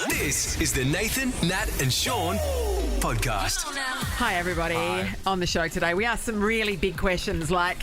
This is the Nathan, Nat and Shaun podcast. Hi, everybody. Hi. On the show today, we asked some really big questions like,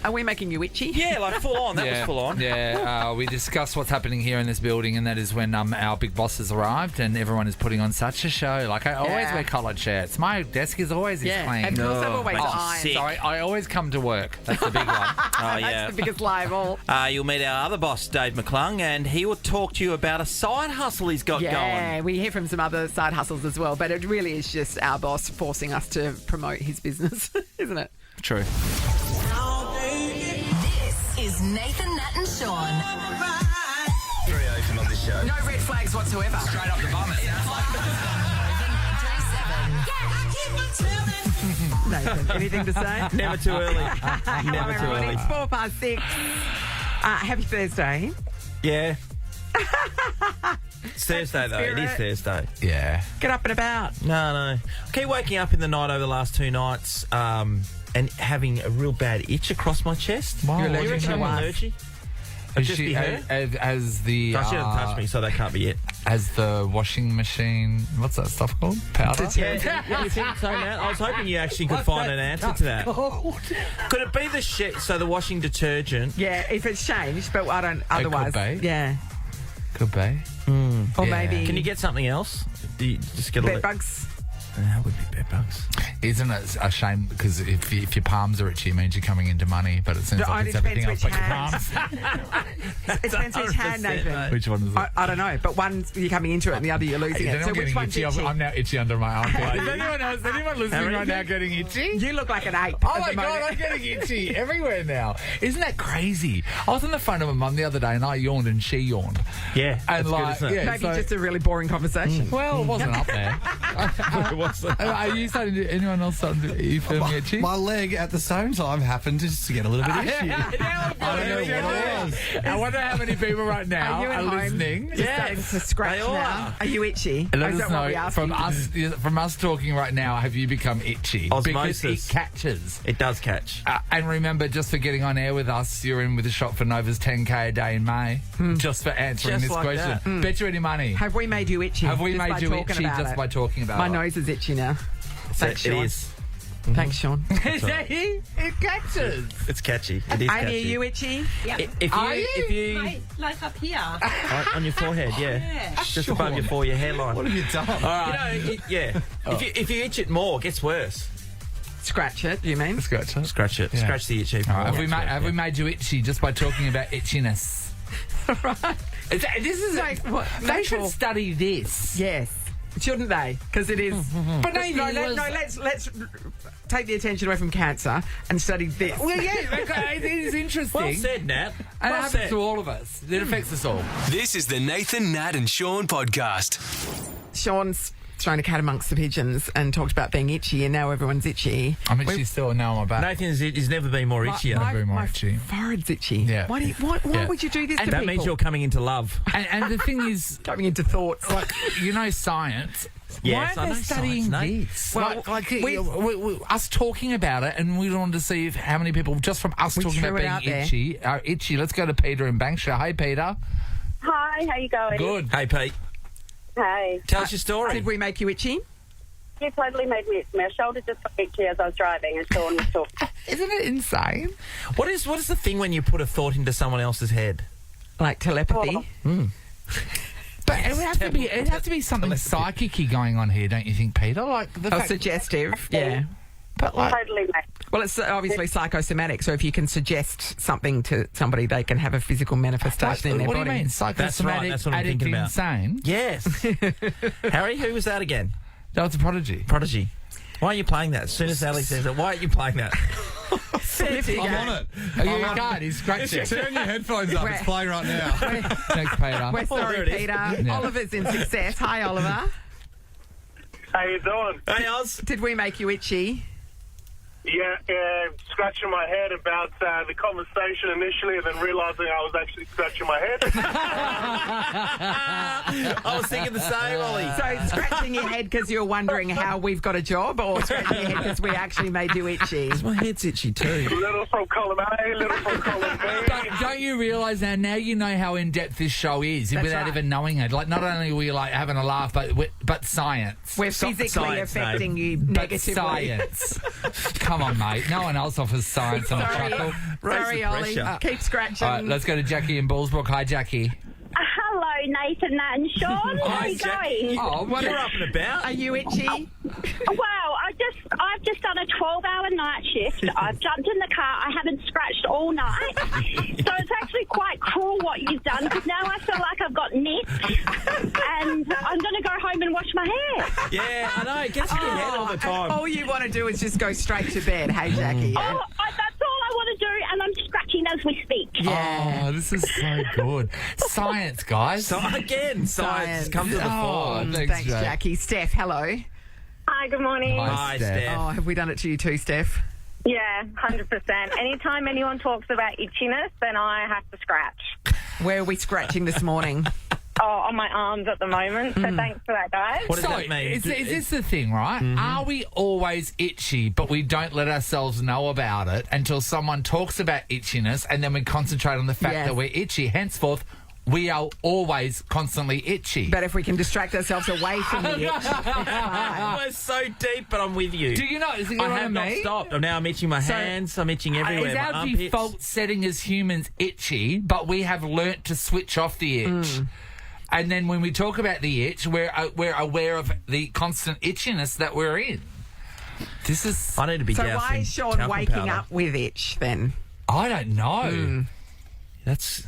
are we making you itchy? Yeah, like full on. That was full on. Yeah, we discussed what's happening here in this building, and that is when our big boss has arrived and everyone is putting on such a show. Like, I always wear collared shirts. My desk is always clean. And of course, I've always ironed. So I always come to work. That's the big one. Oh, yeah. That's the biggest lie of all. You'll meet our other boss, Dave McClung, and he will talk to you about a side hustle he's got Yeah, going. we hear from some other side hustles as well, but it really is just our boss forcing us to promote his business, isn't it? True. This is Nathan, Nat and Shaun. Very open on this show. No red flags whatsoever. Straight up the bum, it sounds like. Nathan, anything to say? Never too early. Never Never too early. It's 6:04. Happy Thursday. Yeah. It's Thursday, though. It is Spirit. Thursday. Yeah. Get up and about. No. I keep waking up in the night over the last 2 nights and having a real bad itch across my chest. Wow. You're allergic to I'm what? allergic. I'd just be her. As the... No, she hasn't touched me, so that can't be it. As the washing machine... What's that stuff called? Powder? Yeah, you think so, Nat? I was hoping you actually could find an answer to that. Could it be the washing detergent? Yeah, if it's changed, but I don't otherwise. could be. Yeah. Could be. Or Yeah. maybe Can you get something else? Do you just get a bed bugs. That would be bed bugs. Isn't it a shame? Because if your palms are itchy, it means you're coming into money, but it seems No, like it it's everything else depends but your which palms. It depends which hand, 100%, Nathan. mate. Which one is it? I don't know, but one you're coming into it and the other you're losing Then it. I'm So which getting one's itchy. itchy? I'm now itchy under my armpit. Is anyone listening right now getting itchy? You look like an ape. Oh at my the God, moment. I'm getting itchy everywhere now. Isn't that crazy? I was on the phone to my mum the other day and I yawned and she yawned. Yeah, And that's like, good, isn't it? yeah, Maybe so- just a really boring conversation. Well, it wasn't up there. Are you starting to, anyone else starting to, are you feeling itchy? My leg at the same time happened just to get a little bit itchy. I don't know what it was. I wonder how many people right now Are you at are home? listening. Just starting to scratch they all now. Are you itchy? And let Is us that what we know asked from us talking right now. Have you become itchy? Osmosis. Because it catches. It does catch. And remember, just for getting on air with us, you're in with a shot for Nova's 10K a day in May. Just for answering Just this like question. that. Bet you any money. Have we made you itchy? Have we just made by you talking itchy about just it? by talking about My it? nose is itchy now. Thanks, It Shaun. is. Thanks, Shaun. It catches. It's catchy. It is Amy, catchy. are you itchy? If you Like up here. on your forehead, yeah, just above your hairline. What have you done? If you itch it more, it gets worse. Scratch it, you mean? Scratch it. Scratch it. Yeah. Scratch the itch even All more. right, have we Yeah. made you itchy just by talking about itchiness? Right. This is Like what? They should Natural. study this. Yes. Shouldn't they? Because it is. But no, let's take the attention away from cancer and study this. Well, yeah, okay, it is interesting. Well said, Nat. And it Well happens said. to all of us. It affects us all. This is the Nathan, Nat and Shaun podcast. Sean's thrown a cat amongst the pigeons and talked about being itchy, and now everyone's itchy. I'm itchy still, and now I'm back. Nathan's never been more itchier. very my itchy. forehead's itchy. Yeah. Why Yeah. would you do this to that people? means you're coming into love. And the thing is, coming into thoughts. like, science. Yes, Why I are know they studying science, Nate. this? Well, We us talking about it, and we wanted to see how many people, just from us We talking threw about it out being there. itchy, are itchy. Let's go to Peter in Bankshire. Hey, Peter. Hi, how you going? Good. Hey, Pete, Hey. tell us your story. Did we make you itchy? You totally made me itch. My shoulder just got itchy as I was driving and Shaun was talking. Isn't it insane? What is the thing when you put a thought into someone else's head? Like telepathy? But it would have to be something psychic-y going on here, don't you think, Peter? Like the Oh, fact, suggestive. Yeah. but like, Totally made. Well, it's obviously psychosomatic, so if you can suggest something to somebody, they can have a physical manifestation in their what body. do you mean? Psychosomatic, That's what I'm addict, thinking about. insane? Yes. Harry, who was that again? That was a prodigy. Prodigy. Why are you playing that? As soon as Ali says it, why aren't you playing that? I'm I'm on it. Oh, you can't. He's scratching. Turn your headphones up. It's playing right now. Thanks, Peter. We're there sorry, it is. Peter. Yeah. Oliver's in success. Hi, Oliver. How you doing? Hey, Oz. Did we make you itchy? Scratching my head about the conversation initially and then realising I was actually scratching my head. I was thinking the same, Ollie. So scratching your head because you're wondering how we've got a job, or scratching your head because we actually made you itchy? My head's itchy too. Little from column A, little from column B. Don't you realise now you know how in-depth this show is That's without right. even knowing it. Like, not only are we, like, having a laugh, but science. We're physically science, affecting you But negatively. science. Come on, mate. No one else offers science on a chuckle. Sorry, the Ollie. pressure. Keep scratching. All right, let's go to Jackie in Bullsbrook. Hi, Jackie. Hello, Nathan, Nat and Shaun. How are you going? Oh, What are up and about? Are you itchy? Well, I've just done a 12-hour night shift. I've jumped in the car. I haven't scratched all night. So it's actually quite cruel what you've done, because now I feel like I've got nips and I'm going to go home and wash my hair. Yeah, I know. It gets in your head all the time. All you want to do is just go straight to bed. Hey, Jackie. Yeah? That's all I want to do, and I'm scratching as we speak. Yeah. Oh, this is so good. Science, guys. So again, science come to the fore. Oh, Thanks, Jackie. Steph, hello. Hi, good morning. Hi, Steph. Oh, have we done it to you too, Steph? Yeah, 100%. Anytime anyone talks about itchiness, then I have to scratch. Where are we scratching this morning? On my arms at the moment, so thanks for that, guys. What does that mean? Is this the thing, right? Are we always itchy, but we don't let ourselves know about it until someone talks about itchiness, and then we concentrate on the fact Yes. that we're itchy? Henceforth, we are always constantly itchy. But if we can distract ourselves away from the itch, it's fine. We're so deep, but I'm with you. Do you know? Is it I what have not mean? stopped. Now I'm itching my hands. I'm itching everywhere. Is my our armpits. default setting as humans itchy, but we have learnt to switch off the itch. And then when we talk about the itch, we're aware of the constant itchiness that we're in. This is... I need to be So dousing why is Shaun talcum waking powder. up with itch then? I don't know. That's...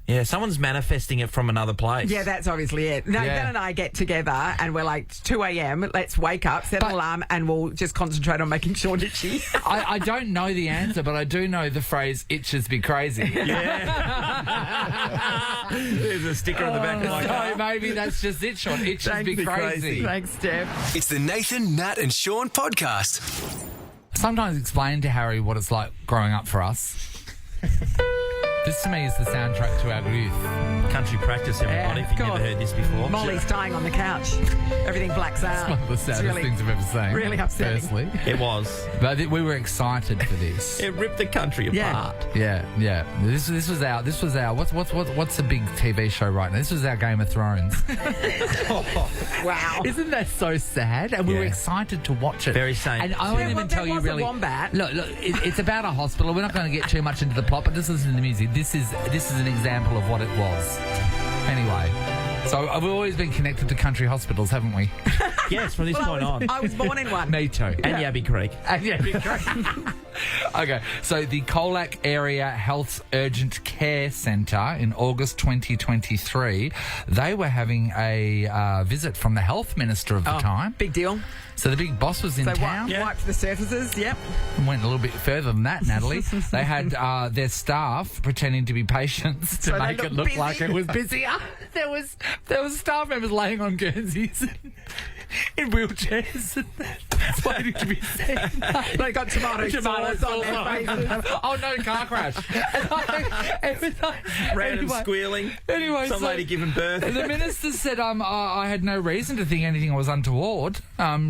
Yeah, someone's manifesting it from another place. Yeah, that's obviously it. Nathan Yeah. and I get together and we're like, 2 a.m, let's wake up, set an But- alarm, and we'll just concentrate on making Shaun itchy. I don't know the answer, but I do know the phrase "itches be crazy." Yeah. There's a sticker on the back of my So car. maybe that's just it, Shaun. Itches Thanks, be be crazy. crazy. Thanks, Steph. It's the Nathan, Nat, and Shaun podcast. Sometimes explain to Harry what it's like growing up for us. This to me is the soundtrack to our youth. Country practice, everybody, if you've God. never heard this before. Molly's dying on the couch. Everything blacks out. One of the saddest things I've ever seen. really upsetting. Personally. It was. But we were excited for this. It ripped the country Yeah. apart. Yeah. This was our what's the big TV show right now? This was our Game of Thrones. Wow. Isn't that so sad? And we were Yeah. excited to watch it. Very same. And I Yeah, won't well, even there tell you was a really. wombat. Look, it's about a hospital. We're not going to get too much into the plot, but just listen to the music. This is an example of what it was. Anyway, so we've always been connected to country hospitals, haven't we? Yes, from this point on. I was born in one. Me too. And Yabby Creek. Okay, so the Colac Area Health Urgent Care Centre in August 2023, they were having a visit from the health minister of the time. Big deal. So the big boss was in So town. wiped the surfaces, yep. And went a little bit further than that, Natalie. They had their staff pretending to be patients to So they make it looked look busy. like it was busier. There was staff members laying on Guernseys in wheelchairs waiting to be seen. They got tomato sauce on their faces. Oh no, car crash. Random Anyway. squealing. Anyway, Some so lady giving birth. the minister said, I had no reason to think anything was untoward.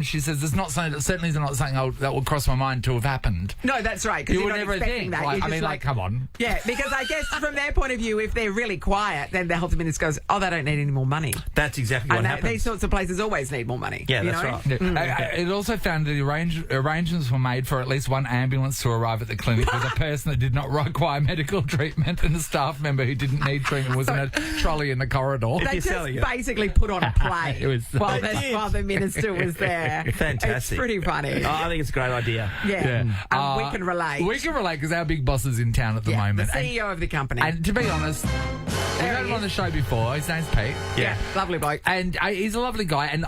She says, it's not something, certainly not something that would cross my mind to have happened. No, that's right. Because You you're would not never expecting think. that. Like, You're I just mean, come on. Yeah, because I guess from their point of view, if they're really quiet, then the health minister goes, "Oh, they don't need any more money." That's exactly what And happens. these sorts of places always need more money. Yeah, you that's know? right. Yeah. It also found that arrangements were made for at least one ambulance to arrive at the clinic with a person that did not require medical treatment, and a staff member who didn't need treatment was in a trolley in the corridor. They you're just selling it. basically put on a play It was- while They did. the minister was there. Fantastic. It's pretty funny. Oh, I think it's a great idea. Yeah. We can relate. We can relate because our big boss is in town at the Yeah, moment. the CEO of the company. And to be honest, we've had him on the show before. His name's Pete. yeah, lovely bloke. And he's a lovely guy, and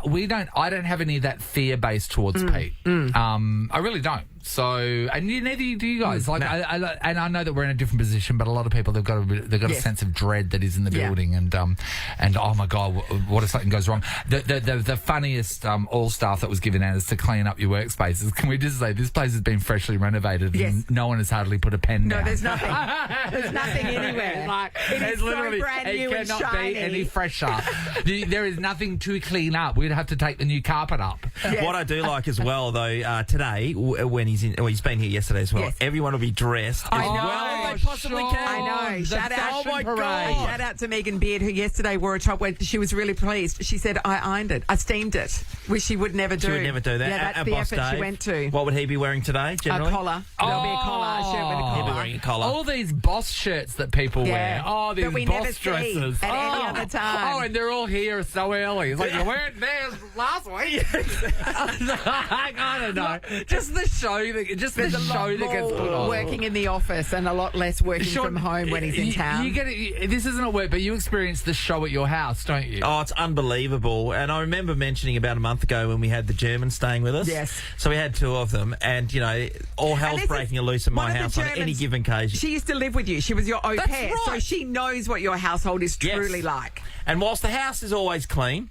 I don't have any of that fear base towards Pete. I really don't. So, and neither do you guys. Like, and I know that we're in a different position, but a lot of people they've got a sense of dread that is in the building, and oh my God, what if something goes wrong? The funniest all staff that was given out is to clean up your workspaces. Can we just say this place has been freshly renovated and no one has hardly put a pen down? No, there's nothing. There's nothing anywhere. Like, it is so brand new and cannot shiny. be any fresher. There is nothing to clean up. We'd have to take the new carpet up. Yes. What I do like as well, though, today when he's been here yesterday as well. Yes. Everyone will be dressed I as know. well as they possibly Shaun. can. I know. The Shout out. fashion parade. Shout out to Megan Beard, who yesterday wore a top where she was really pleased. She said, I ironed it. I steamed it, which she would never do. She would never do that. Yeah, that's At the Boss effort Dave, she went to. What would he be wearing today, generally? A collar. There'll be a collar, a shirt with a collar. He'll be wearing a collar. All these boss shirts that people wear. Oh, these that we boss never see dresses. at any other time. Oh, and they're all here so early. It's like you weren't there last week. I don't know. Just the show that gets put on. Working in the office and a lot less working Shaun, from home when he's in town. You get it. This isn't a work, but you experience the show at your house, don't you? Oh, it's unbelievable. And I remember mentioning about a month ago when we had the Germans staying with us. Yes. So we had two of them, and, all hell's breaking loose in my house on any given occasion. She used to live with you. She was your au That's pair, so right. she knows what your household is truly like. And whilst the house is always clean,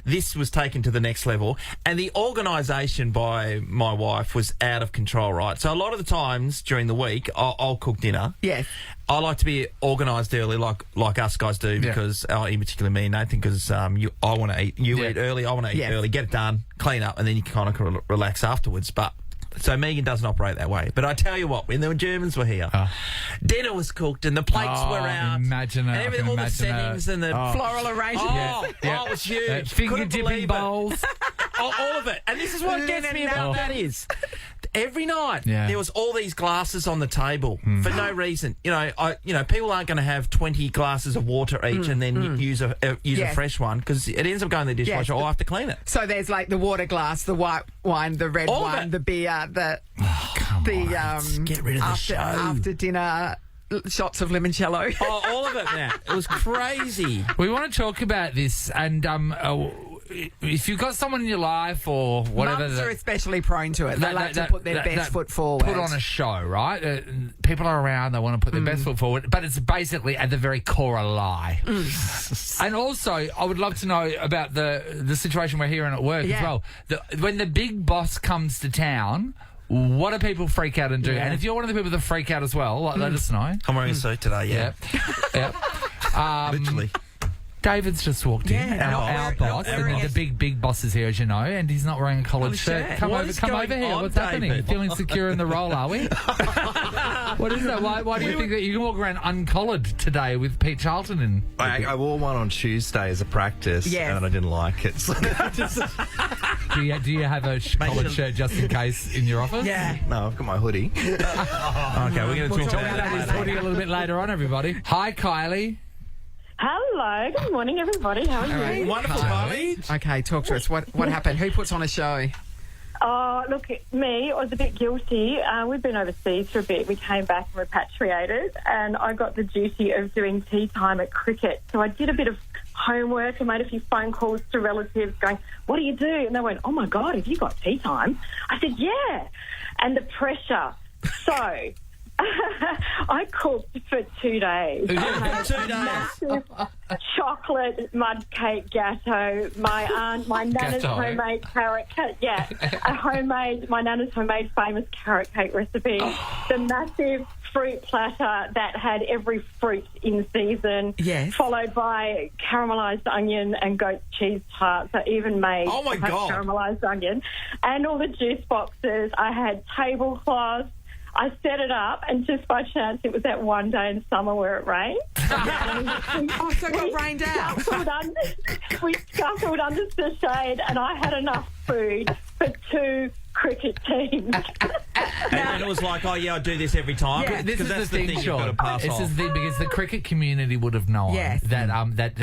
this was taken to the next level, and the organisation by my wife was out of control, right? So a lot of the times during the week, I'll cook dinner. Yes. I like to be organised early, like us guys do, because in particular me and Nathan, because I want to eat. You eat early, I want to eat early. Get it done, clean up, and then you can kind of relax afterwards. But so Megan doesn't operate that way. But I tell you what, when the Germans were here, dinner was cooked and the plates were out. Imagine it. And everything, all the settings and the Floral arrangement. it was huge. Finger Couldn't dipping believe it. bowls. All of it. And this is what gets me about that is every night there was all these glasses on the table for no reason. People aren't going to have 20 glasses of water each and then use a fresh one because it ends up going in the dishwasher or I have to clean it. So there's like the water glass, the white wine, the red All of wine, it. the beer, the Get rid of the show. after dinner shots of limoncello. All of it, Matt. It was crazy. We want to talk about this, and if you've got someone in your life or whatever, Mums are especially prone to it. They like to put their best foot forward. Put on a show, right? People are around, they want to put their best foot forward, but it's basically at the very core a lie. And also, I would love to know about the situation we're hearing at work as well. When the big boss comes to town, what do people freak out and do? And if you're one of the people that freak out as well, let us know. I'm wearing a suit today, Yep. literally. David's just walked in, Yeah, our boss, and then the big boss is here, as you know, and he's not wearing a collared shirt. Come What over is here. going on, What's happening? David? Feeling secure in the role, are we? What is that? Why do you think that you can walk around uncollared today with Pete Charlton in? I wore one on Tuesday as a practice, and I didn't like it. So Do you have a collared shirt just in case in your office? Yeah. no, I've got my hoodie. Okay, we're going to talk about That is that. hoodie a little bit later on, everybody. Hi, Kylie. Hello, good morning, everybody. How are you? Wonderful, Kylie. Okay, talk to us. What happened? Who puts on a show? Oh, look, me, I was a bit guilty. We've been overseas for a bit. We came back and repatriated, and I got the duty of doing tea time at cricket. So I did a bit of homework and made a few phone calls to relatives going, what do you do? And they went, oh, my God, have you got tea time? I said, yeah. And the pressure. So I cooked for 2 days. Massive chocolate mud cake gatto. My nana's Gatto. homemade carrot cake. Yeah, my nana's homemade famous carrot cake recipe. The massive fruit platter that had every fruit in season. Yes. Followed by caramelised onion and goat cheese tarts. I even made caramelised onion and all the juice boxes. I had tablecloths. I set it up, and just by chance, it was that one day in summer where it rained. So it got rained out. We scuttled under the shade, and I had enough food for 2 cricket teams. And it was like, oh, yeah, I do this every time. Yeah, This is that's the thing, you've Shaun. got to pass This off. is the thing because the cricket community would have known that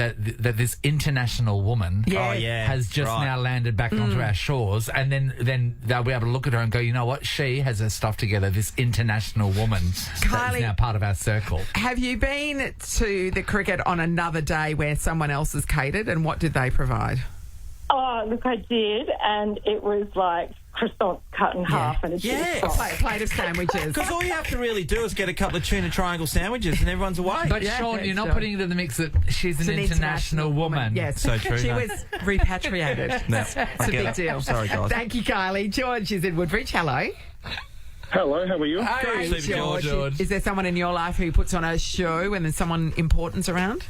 this international woman has just now landed back onto our shores, and then they'll be able to look at her and go, you know what? She has her stuff together. This international woman that is now part of our circle. Have you been to the cricket on another day where someone else has catered, and what did they provide? Oh, look, I did, and it was like croissant cut in half and a Yeah. Plate of sandwiches. Because all you have to really do is get a couple of tuna triangle sandwiches and everyone's away. But Yeah, Shaun, yeah, you're not sure. putting it in the mix that she's an It's international woman. Yes. So true, She no. was repatriated. No, It's I a get big it. deal. Sorry, guys. Thank you, Kylie. George is in Woodbridge. Hello. Hello, how are you? Hey, Super George. Is there someone in your life who puts on a show and there's someone important's around?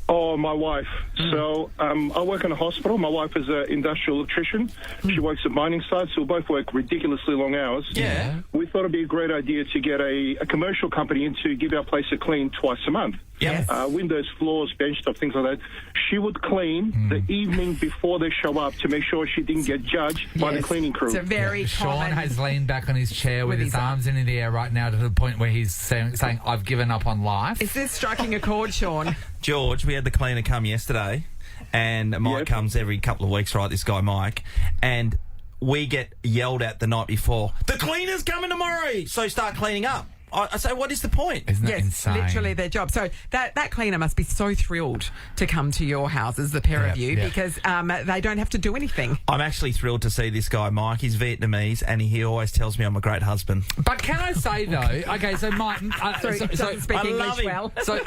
Oh, my wife. So I work in a hospital. My wife is an industrial electrician. She works at mining sites, so we both work ridiculously long hours. Yeah. We thought it'd be a great idea to get a commercial company in to give our place a clean twice a month. Yep. Windows, floors, bench stuff, things like that. She would clean the evening before they show up to make sure she didn't get judged by the Yes. cleaning crew. It's a very Shaun common... has leaned back on his chair with his arms in the air right now to the point where he's saying, I've given up on life. Is this striking a chord, Shaun? George, we had the cleaner come yesterday, and Mike comes every couple of weeks, right, this guy Mike, and we get yelled at the night before, the cleaner's coming tomorrow, so start cleaning up. I say, what is the point? Isn't that Yes, insane? literally their job. So that cleaner must be so thrilled to come to your houses, the pair of you, because they don't have to do anything. I'm actually thrilled to see this guy, Mike. He's Vietnamese, and he always tells me I'm a great husband. But can I say though? Okay, so Mike, Sorry, doesn't speak I love English him. well. so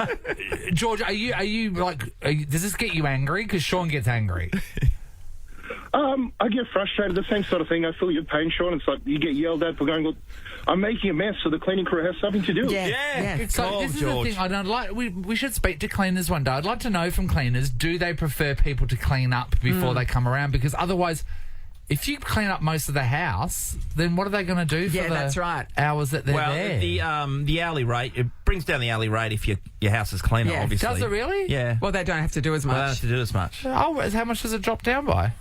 George, are you like? Does this get you angry? Because Shaun gets angry. I get frustrated, the same sort of thing. I feel your pain, Shaun. It's like you get yelled at for going, well, I'm making a mess, so the cleaning crew has something to do. Yeah. So Oh, this is George. the thing. I don't like. We should speak to cleaners one day. I'd like to know from cleaners: do they prefer people to clean up before they come around? Because otherwise, if you clean up most of the house, then what are they going to do for Yeah, the that's right. hours that they're Well, there? the hourly rate, it brings down the hourly rate if your house is cleaner, Yeah. obviously. Does it really? Yeah. Well, they don't have to do as Well, they don't much. have to do as much. Oh, how much does it drop down by?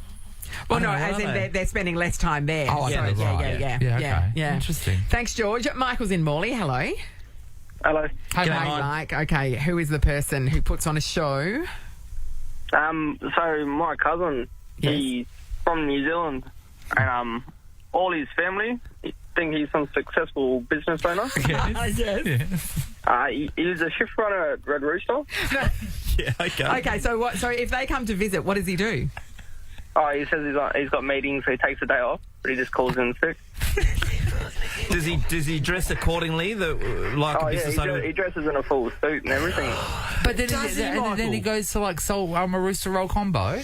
Well, no, I don't know, as in are they? they're spending less time there. Oh, So, okay, right. yeah. Okay. Interesting. Thanks, George. Michael's in Morley. Hello. Hello. Hey, G'day, mate. Mike. Okay, who is the person who puts on a show? So my cousin, he's from New Zealand, and all his family think he's some successful business owner. He was a shift runner at Red Rooster. Yeah, okay. Okay, so what? So if they come to visit, what does he do? Oh, he says he's got meetings, so he takes a day off, but he just calls in sick. Does he dress accordingly, like Oh a yeah, business owner? he dresses in a full suit and everything. But then, Does he, and then he Michael? goes to like soul a rooster roll combo.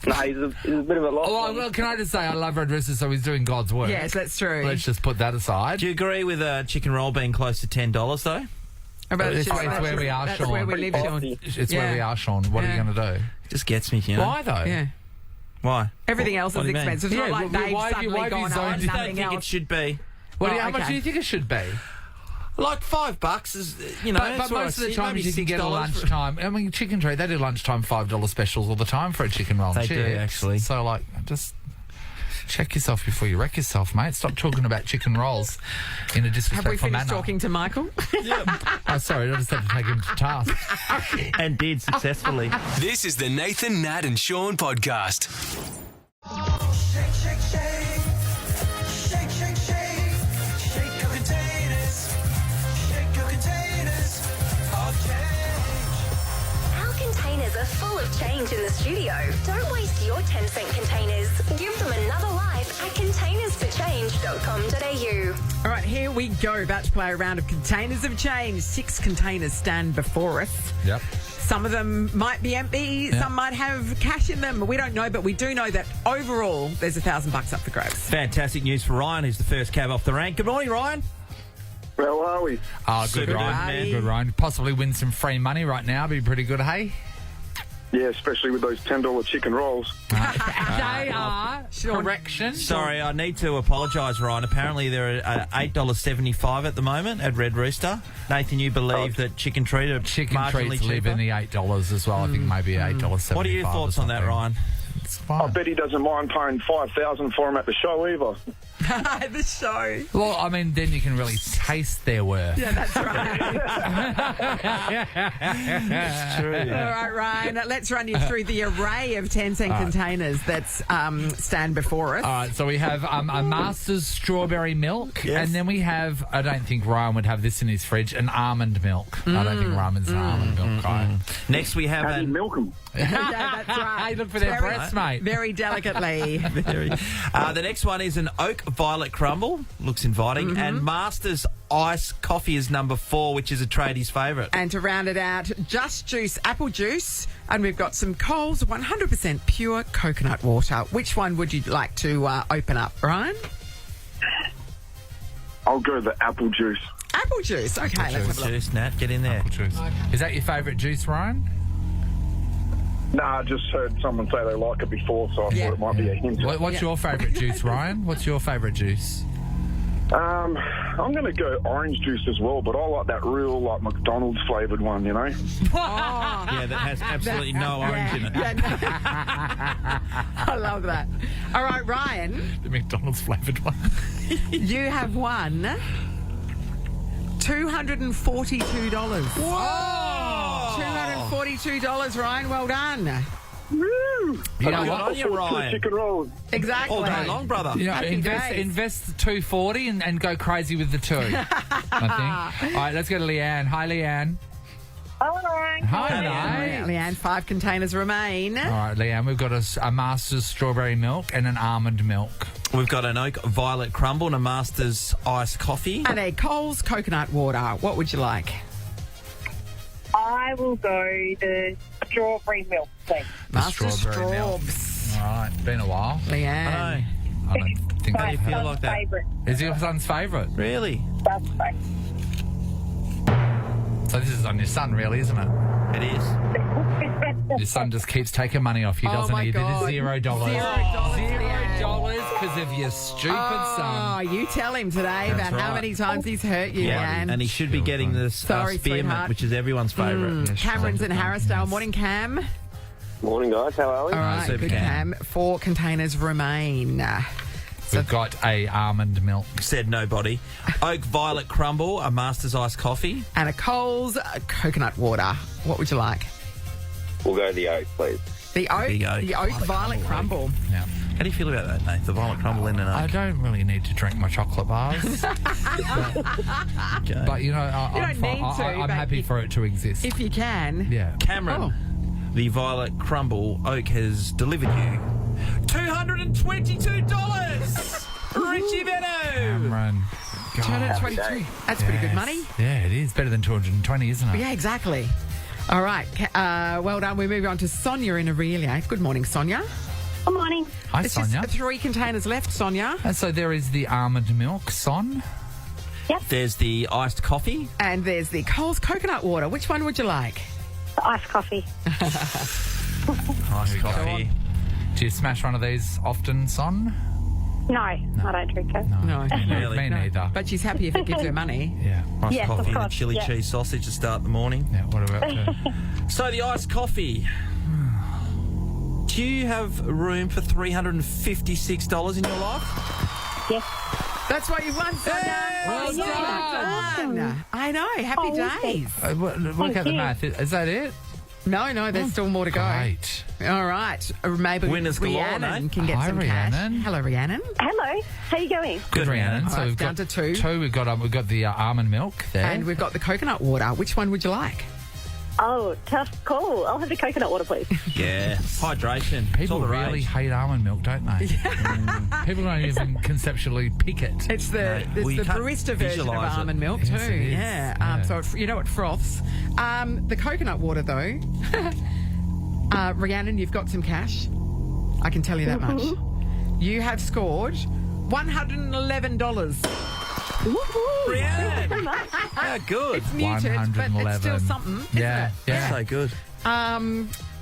No, he's a bit of a lost Oh, one. well, can I just say I love Red Rooster, so he's doing God's work. Yes, that's true. Let's just put that aside. Do you agree with a chicken roll being close to $10 though? About It's just- where we are, that's Shaun. where we live, Shaun. It's where we are, Shaun. What are you Yeah. going to do? It just gets me, you know. Why though? Yeah. Why? Everything else What is do you mean? expensive. It's Yeah, not like why they've have you- suddenly why have you gone zoned on I just don't nothing think it else. should be. How much okay. do you think it should be? Like $5 is, you know. But that's what most of I the see. time Maybe you can get a $6 for- lunchtime. I mean, Chicken Tree, they do lunchtime $5 specials all the time for a chicken roll. and They do, chips. actually. So, like, just check yourself before you wreck yourself, mate. Stop talking about chicken rolls in a Have we disrespectful finished manner. talking to Michael? Oh, sorry, I just had to take him to task. And did successfully. This is the Nathan, Nat and Shaun podcast. Shake, shake, shake. Shake, shake, shake. Shake your containers. Shake your containers of change. Our containers are full of change in the studio. Don't waste your 10-cent containers. Give them another life at containersforchange.com.au. All right, here we go. About to play a round of Containers of Change. 6 containers stand before us. Yep. Some of them might be empty. Yeah. Some might have cash in them. We don't know, but we do know that overall there's $1,000 up for grabs. Fantastic news for Ryan, who's the first cab off the rank. Good morning, Ryan. How are we? Oh, good, Super Ryan. duper, man. Good, Ryan. Possibly win some free money right now. Be pretty good, hey? Yeah, especially with those $10 chicken rolls. They are. Shaun. Correction. Sorry, I need to apologise, Ryan. Apparently they're at $8.75 at the moment at Red Rooster. Nathan, you believe that chicken treat are Chicken marginally treats live cheaper? in the $8 as well. I think maybe $8.75. What are your thoughts on that, Ryan? It's fine. I bet he doesn't mind paying $5,000 for him at the show either. The show. Well, I mean, then you can really taste their worth. Yeah, that's right. True. All right, Ryan, let's run you through the array of 10-cent containers that stand before us. All right, so we have a Master's strawberry milk, Yes. and then we have, I don't think Ryan would have this in his fridge, an almond milk. I don't think Ryan's an almond milk guy. Next we have How do you milk them? Yeah, that's right. Look for their Very breasts. Yes, mate. Very delicately. The next one is an oak violet crumble. Looks inviting. Mm-hmm. And Masters Ice Coffee is number 4, which is a tradie's favourite. And to round it out, Just Juice apple juice. And we've got some Coles 100% pure coconut water. Which one would you like to open up, Ryan? I'll go the apple juice. Apple juice. Okay, let's have a look. Juice, Nat, get in there. Apple juice. Is that your favourite juice, Ryan? Nah, I just heard someone say they like it before, so I thought it might be a hint. What's your favourite juice, Ryan? What's your favourite juice? I'm going to go orange juice as well, but I like that real, like, McDonald's flavoured one, you know? Yeah, that has absolutely no orange in it. I love that. All right, Ryan, The McDonald's flavoured one. you have won $242. Whoa! $242, Ryan. Well done. You know what on you, Two Ryan? chicken rolls. Exactly. All day long, brother. You know, Happy days. invest the 240 and go crazy with the 2. I think. All right, let's go to Leanne. Hi, Leanne. Hi. Hi, Leanne, 5 containers remain. All right, Leanne, we've got a Masters strawberry milk and an almond milk. We've got an oak violet crumble and a Masters iced coffee. And a Coles coconut water. What would you like? I will go the strawberry milk, please. Master strawberry milk. Straubs. All right, been a while. Leanne. I I don't think How do you feel like that? Favourite. Is your son's favourite? Really? That's right. So this is on your son, really, isn't it? It is. Your son just keeps taking money off you, doesn't my he? God. It is $0. $0 because of your stupid Oh, son. you tell him today about how right. many times he's hurt you, Leanne. And he should be getting this Sorry, spearmint, sweetheart. which is everyone's favourite. Cameron's in Harrisdale. Morning, Cam. Morning, guys. How are we? All right, Super good, Cam. Cam. 4 containers remain. We've got a almond milk. Said nobody. Oak violet crumble, a Masters iced coffee. And a Coles coconut water. What would you like? We'll go the oak, please. The oak, The oak. the oak violet crumble. Yeah. How do you feel about that, Nath? The violet crumble in an I oak. don't really need to drink my chocolate bars. Okay. But, you know, You I'm, don't need to, I'm but happy for it to exist. If you can. Yeah. Cameron, the violet crumble oak has delivered you $222. Richie Benno. Cameron. God. 222. That's pretty good Yes. money. Yeah, it is. Better than 220, isn't it? Yeah, exactly. All right. Well done. We move on to Sonia in Aurelia. Good morning, Sonia. Good morning. Hi, It's Sonia. just 3 containers left, Sonia. And so there is the almond milk, Son. There's the iced coffee. And there's the Coles coconut water. Which one would you like? Iced coffee. Iced coffee. Do you smash one of these often, Son? No, I don't drink it. No. Really? Me neither. But she's happy if it gives her money. Yeah. Iced Yes, of coffee and a course, chili yeah. cheese sausage to start the morning. Yeah, what about So the iced coffee. Do you have room for $356 in your life? Yes. That's what you won, Sonia. Well done. I know. Happy days. Work out the you. math. Is that it? No, there's still more to go. Great. All right. Maybe Winners galore, Rhiannon Nate. can get Hi, some cash. Rhiannon. Hello, Rhiannon. Hello. How you going? Good, Rhiannon. All So right, we've down got to 2. We've got the almond milk there. And we've got the coconut water. Which one would you like? Oh, tough call. I'll have the coconut water, please. Yeah. Hydration. It's People all the really rage. hate almond milk, don't they? People don't even conceptually pick it. It's the well, you can't barista version of visualise it. almond milk Yes, too. it is. Yeah. Yeah. So you know it froths. The coconut water though. Rhiannon, you've got some cash. I can tell you that much. You have scored $111. Rhiannon. How good. It's muted, but it's still 111. something. Isn't Yeah, it? yeah. So good.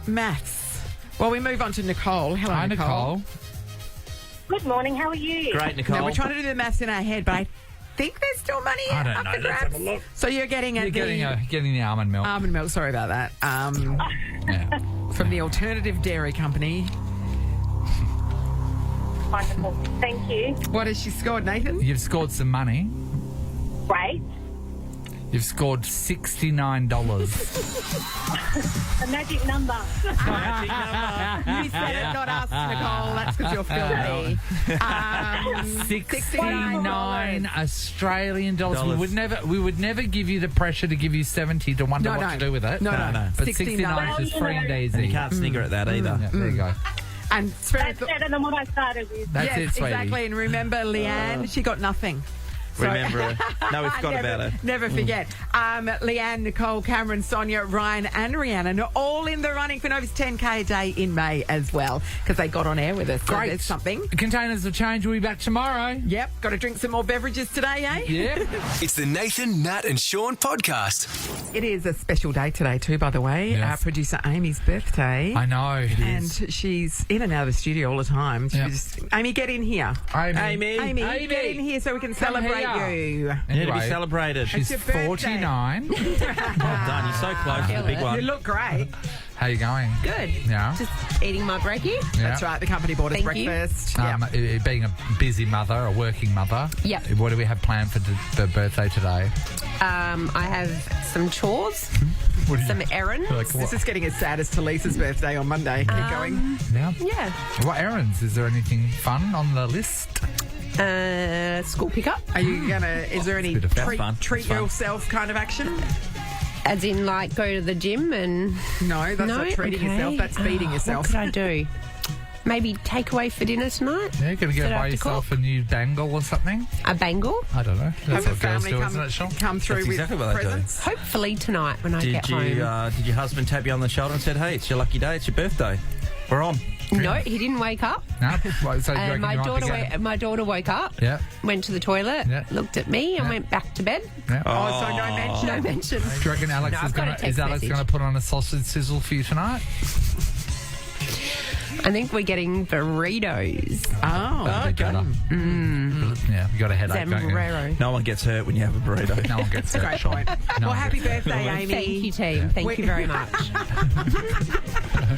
Maths. Well, we move on to Nicole. Hello, Hi, Nicole. Good morning. How are you? Great, Nicole. Now, we're trying to do the maths in our head, but I think there's still money I don't up know. for Let's grabs. have a look. So you're getting You're getting the almond milk. almond milk. Sorry about that. Yeah. From the Alternative Dairy Company. Wonderful. Thank you. What has she scored, Nathan? You've scored some money. Great. You've scored $69. A magic number. You said it, not us, Nicole. That's because you're filthy. 69 Australian dollars. Dollars. We would never give you the pressure to give you 70 to wonder what to do with it. No. No. But 69. 69 is free and And you easy. can't snigger at that either. Yeah, there you go. And That's better than what I started with. That's yes, it, sweetie. exactly. And remember, Leanne, she got nothing. So- Remember her. No, we forgot about her. Never forget. Leanne, Nicole, Cameron, Sonia, Ryan and Rhiannon are all in the running for Nova's 10K a day in May as well because they got on air with us. So Great. there's something. Containers of Change will be back tomorrow. Yep. Got to drink some more beverages today, eh? Yeah. It's the Nathan, Nat and Shaun podcast. It is a special day today too, by the way. Yes. Our producer Amy's birthday. I know. It And is. she's in and out of the studio all the time. Yeah. Amy, get in here. Amy. Amy, get in here so we can celebrate here. you. Yeah, to be Anyway, celebrated. She's It's your birthday. 49. Well done. You're so close to the big You one. look great. How you going? Good. Yeah. Just eating my brekkie. Yeah. That's right. The company bought us Thank you. breakfast. Yeah. Being a busy mother, a working mother. Yep. What do we have planned for the birthday today? I have some chores, What do you- some errands. Like This what? is getting as sad as Talisa's birthday on Monday. Keep going. Yeah. Yeah. What errands? Is there anything fun on the list? School pickup, Are you gonna? Is there any bit of fun. Fun. treat It's fun. yourself kind of action? as in like go to the gym and. No, that's not treating Okay. yourself. That's feeding yourself. What could I do? Maybe takeaway for dinner tonight? Yeah, you're going to Set go up buy to yourself cook. a new bangle or something? A bangle? I don't know. Have That's the what girls family do, come, isn't it, Shaun? come through That's with exactly what they do. presents. Hopefully tonight when I Did get you home. did your husband tap you on the shoulder and said, "Hey, it's your lucky day. It's your birthday. We're on." No, he didn't wake up. No? Well, so you reckon My you might be daughter, my daughter woke up, Yeah. went to the toilet, Yeah. looked at me, and went back to bed. Yeah. Oh, so no mention. No mention. Do you reckon Alex No, is I've got a going to text Alex message. going to put on a sausage sizzle for you tonight? I think we're getting burritos. Oh, That'd be better. Yeah, you got a headache, don't you? Zambrero. No one gets hurt when you have a burrito. No one gets that, great Shaun. point. No Well, one happy gets that. birthday, Amy. Thank you, team. Thank you very much.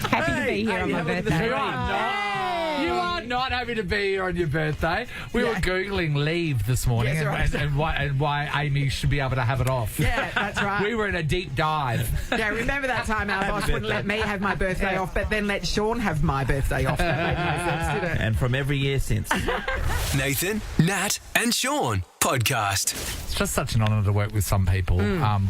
Happy to be here on my birthday. You are not happy to be here on your birthday. We were Googling leave this morning Yes, right. and why Amy should be able to have it off. Yeah, that's right. We were in a deep dive. Yeah, remember that time our boss wouldn't let me have my birthday off, but then let Shaun have my birthday off. That made no sense, did it? And from every year since. Nathan, Nat and Shaun podcast. It's just such an honour to work with some people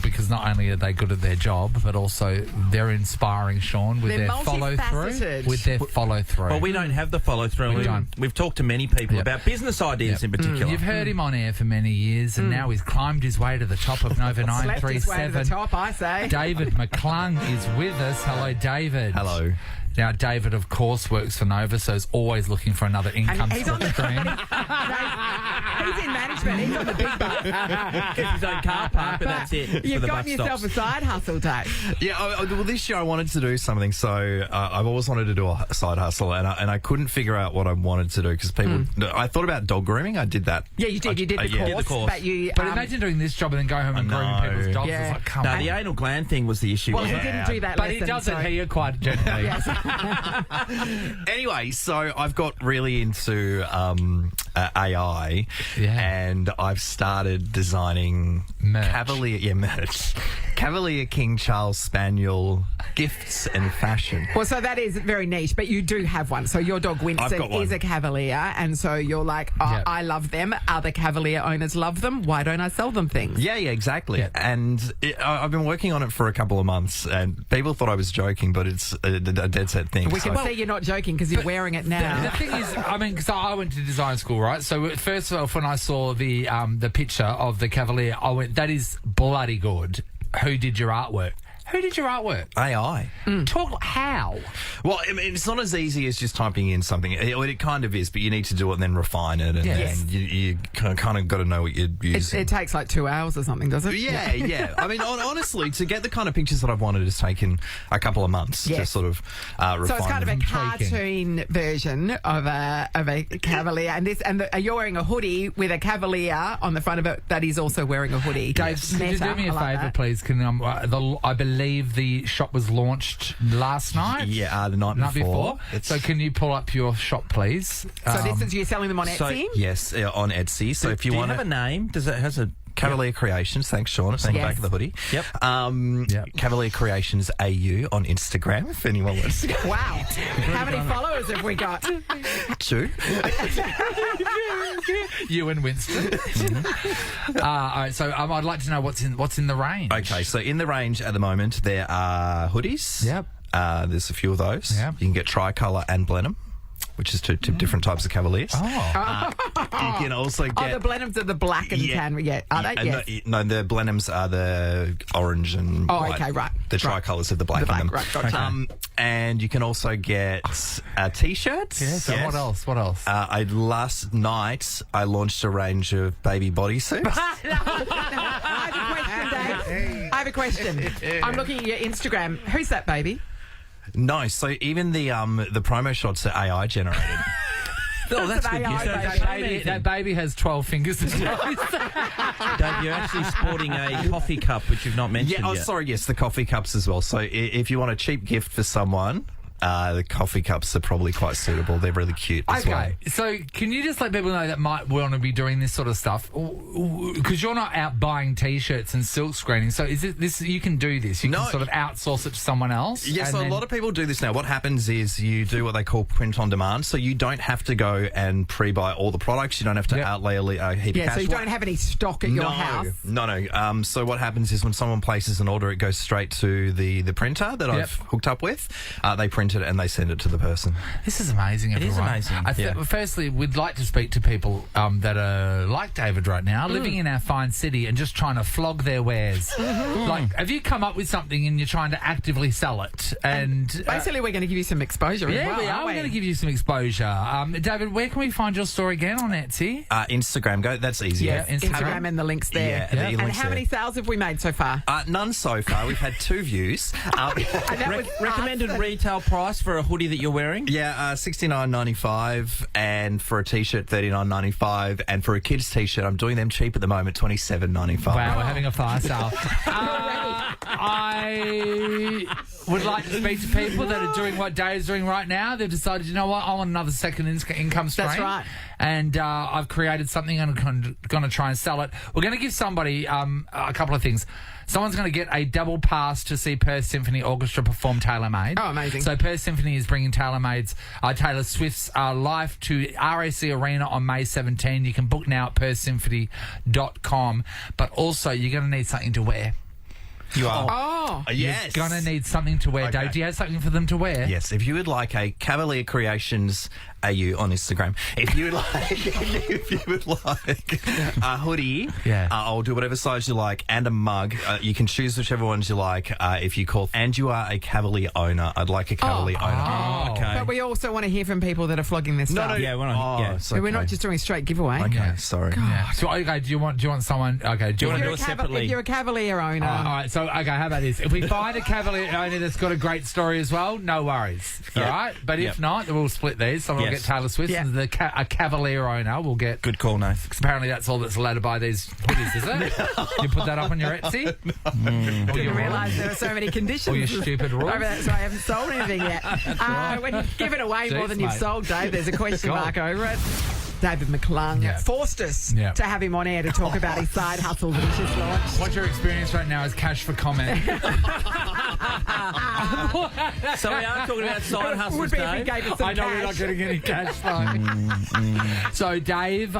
because not only are they good at their job, but also they're inspiring, Shaun, with They're their follow-through. multifaceted. With their follow-through. Well, we don't have the follow-through. We don't. We've talked to many people Yep. about business ideas in particular. You've heard him on air for many years, and now he's climbed his way to the top of Nova Slept his way to the 937. top, I say. David McClung is with us. Hello, David. Hello. Now, David, of course, works for Nova, so is always looking for another income he's on the- stream. He's in management. He's on the big bus. Gets his own car park, but that's it. You've for the gotten bus yourself stops. a side hustle, Dave. Yeah, well, this year I wanted to do something, so I've always wanted to do a side hustle, and I couldn't figure out what I wanted to do because people. I thought about dog grooming. I did that. Yeah, you did. You did the yeah. course, course. but you. But imagine doing this job and then go home and I grooming know. people's dogs. Yeah. It's like, come No, on. the anal gland thing was the issue. well, he wasn't it? didn't do that But lesson. he does it so- here quite gently. Yes. Anyway, so I've got really into AI, Yeah. and I've started designing Merch. Cavalier King Charles Spaniel gifts and fashion. Well, so that is very niche, but you do have one. So your dog I've Winston got one. is a Cavalier, and so you're like, oh, Yeah. I love them. Other Cavalier owners love them. Why don't I sell them things? Yeah, exactly. Yeah. And I've been working on it for a couple of months, and people thought I was joking, but it's a dead set thing. We can So- see you're not joking because you're wearing it now. The thing is, I mean, because I went to design school, right? So first off, when I saw the picture of the Cavalier, I went, "That is bloody good." Who did your artwork? Who did your artwork? AI. Talk how? Well, I mean, it's not as easy as just typing in something. It kind of is, but you need to do it and then refine it, and Yes. then you kind of got to know what you're using. It takes like 2 hours or something, does it? Yeah. I mean, honestly, to get the kind of pictures that I've wanted has taken a couple of months to Yes. sort of refine. So it's kind of a them. cartoon version of a Cavalier, and you're wearing a hoodie with a Cavalier on the front of it that is also wearing a hoodie. Dave, could you do me a favour, please? Can I believe the shop was launched last night? Yeah, the night before. So can you pull up your shop, please? So this is you're selling them on Etsy? Yes, on Etsy. So if you Do want have a name? Does it has a Cavalier Creations, thanks Shaun, it's on the Yes. back of the hoodie. Yep. Yep. Cavalier Creations AU on Instagram, if anyone wants to. Wow. How many followers have we got? 2. You and Winston. All right, so I'd like to know what's in the range. Okay, so in the range at the moment, there are hoodies. Yep. There's a few of those. Yep. You can get tricolour and Blenheim. which is two different types of Cavaliers. Oh. You can also get... the Blenheims are the black and tan. Yeah, are they? Yes. No, the Blenheims are the orange and white. Okay, right. The tricolours of the black on them. Right, gotcha. And you can also get T-shirts. Yes. What else? Last night, I launched a range of baby bodysuits. I have a question, Dave. I'm looking at your Instagram. Who's that baby? No, so even the promo shots are AI generated. Oh, that's good news. That baby has 12 fingers and toes. Dave, you're actually sporting a coffee cup, which you've not mentioned yet. Sorry, yes, the coffee cups as well. So if you want a cheap gift for someone, the coffee cups are probably quite suitable. They're really cute as well. Okay, so can you just let people know that might want to be doing this sort of stuff? Because you're not out buying T-shirts and silk screening. So is it this? You can do this. You can sort of outsource it to someone else. Yes, so a lot of people do this now. What happens is you do what they call print on demand. So you don't have to go and pre-buy all the products. You don't have to outlay a heap of cash. So you don't have any stock at your house. No. So what happens is when someone places an order, it goes straight to the printer that I've hooked up with. They print it and they send it to the person. This is amazing, everyone. It is amazing. Firstly, we'd like to speak to people that are like David right now, living in our fine city and just trying to flog their wares. Like, have you come up with something and you're trying to actively sell it? And basically, we're going to give you some exposure as well. We are. We're going to give you some exposure. David, where can we find your store again on Etsy? Instagram. That's easy. Yeah, Instagram and the links there. Yeah, and how many sales have we made so far? None so far. We've had 2 views. Recommended retail price for a hoodie that you're wearing? Yeah, $69.95, and for a t-shirt $39.95, and for a kids t-shirt I'm doing them cheap at the moment, $27.95. Wow, we're having a fire sale. I would like to speak to people that are doing what Dave's doing right now. They've decided, you know what, I want another second income stream. That's right. And I've created something and I'm going to try and sell it. We're going to give somebody a couple of things. Someone's going to get a double pass to see Perth Symphony Orchestra perform Taylor Made. Oh, amazing. So Perth Symphony is bringing Taylor Swift's live to RAC Arena on May 17. You can book now at perthsymphony.com. But also, you're going to need something to wear. You are. Oh. Yes. You're going to need something to wear. Dave, do you have something for them to wear? Yes. If you would like a Cavalier Creations AU on Instagram, if you would like a hoodie, I'll do whatever size you like, and a mug. You can choose whichever ones you like. If you call, and you are a Cavalier owner, I'd like a Cavalier owner. Oh, okay. But we also want to hear from people that are flogging this stuff. Yeah, we're not. So we're not just doing a straight giveaway. Okay, sorry. Yeah. So, okay, do you want someone? Okay, do you want to do it separately? If you're a Cavalier owner, all right. So, okay, how about this? If we find a Cavalier owner that's got a great story as well, no worries. All right, but if not, then we'll split these. Someone will get Taylor Swift, and a Cavalier owner will get. Good call, Nath. Because apparently that's all that's allowed to buy these hoodies, is it? You put that up on your Etsy. You realise there are so many conditions. Or your stupid rules. So I haven't sold anything yet. When you give it away more than you've sold, Dave, there's a question mark over it. David McClung forced us to have him on air to talk about his side hustle that he's just launched. What's your experience right now as cash for comment? So we are talking about side hustles, Would be if he Dave. gave us some I know cash. we're not getting any cash. So Dave,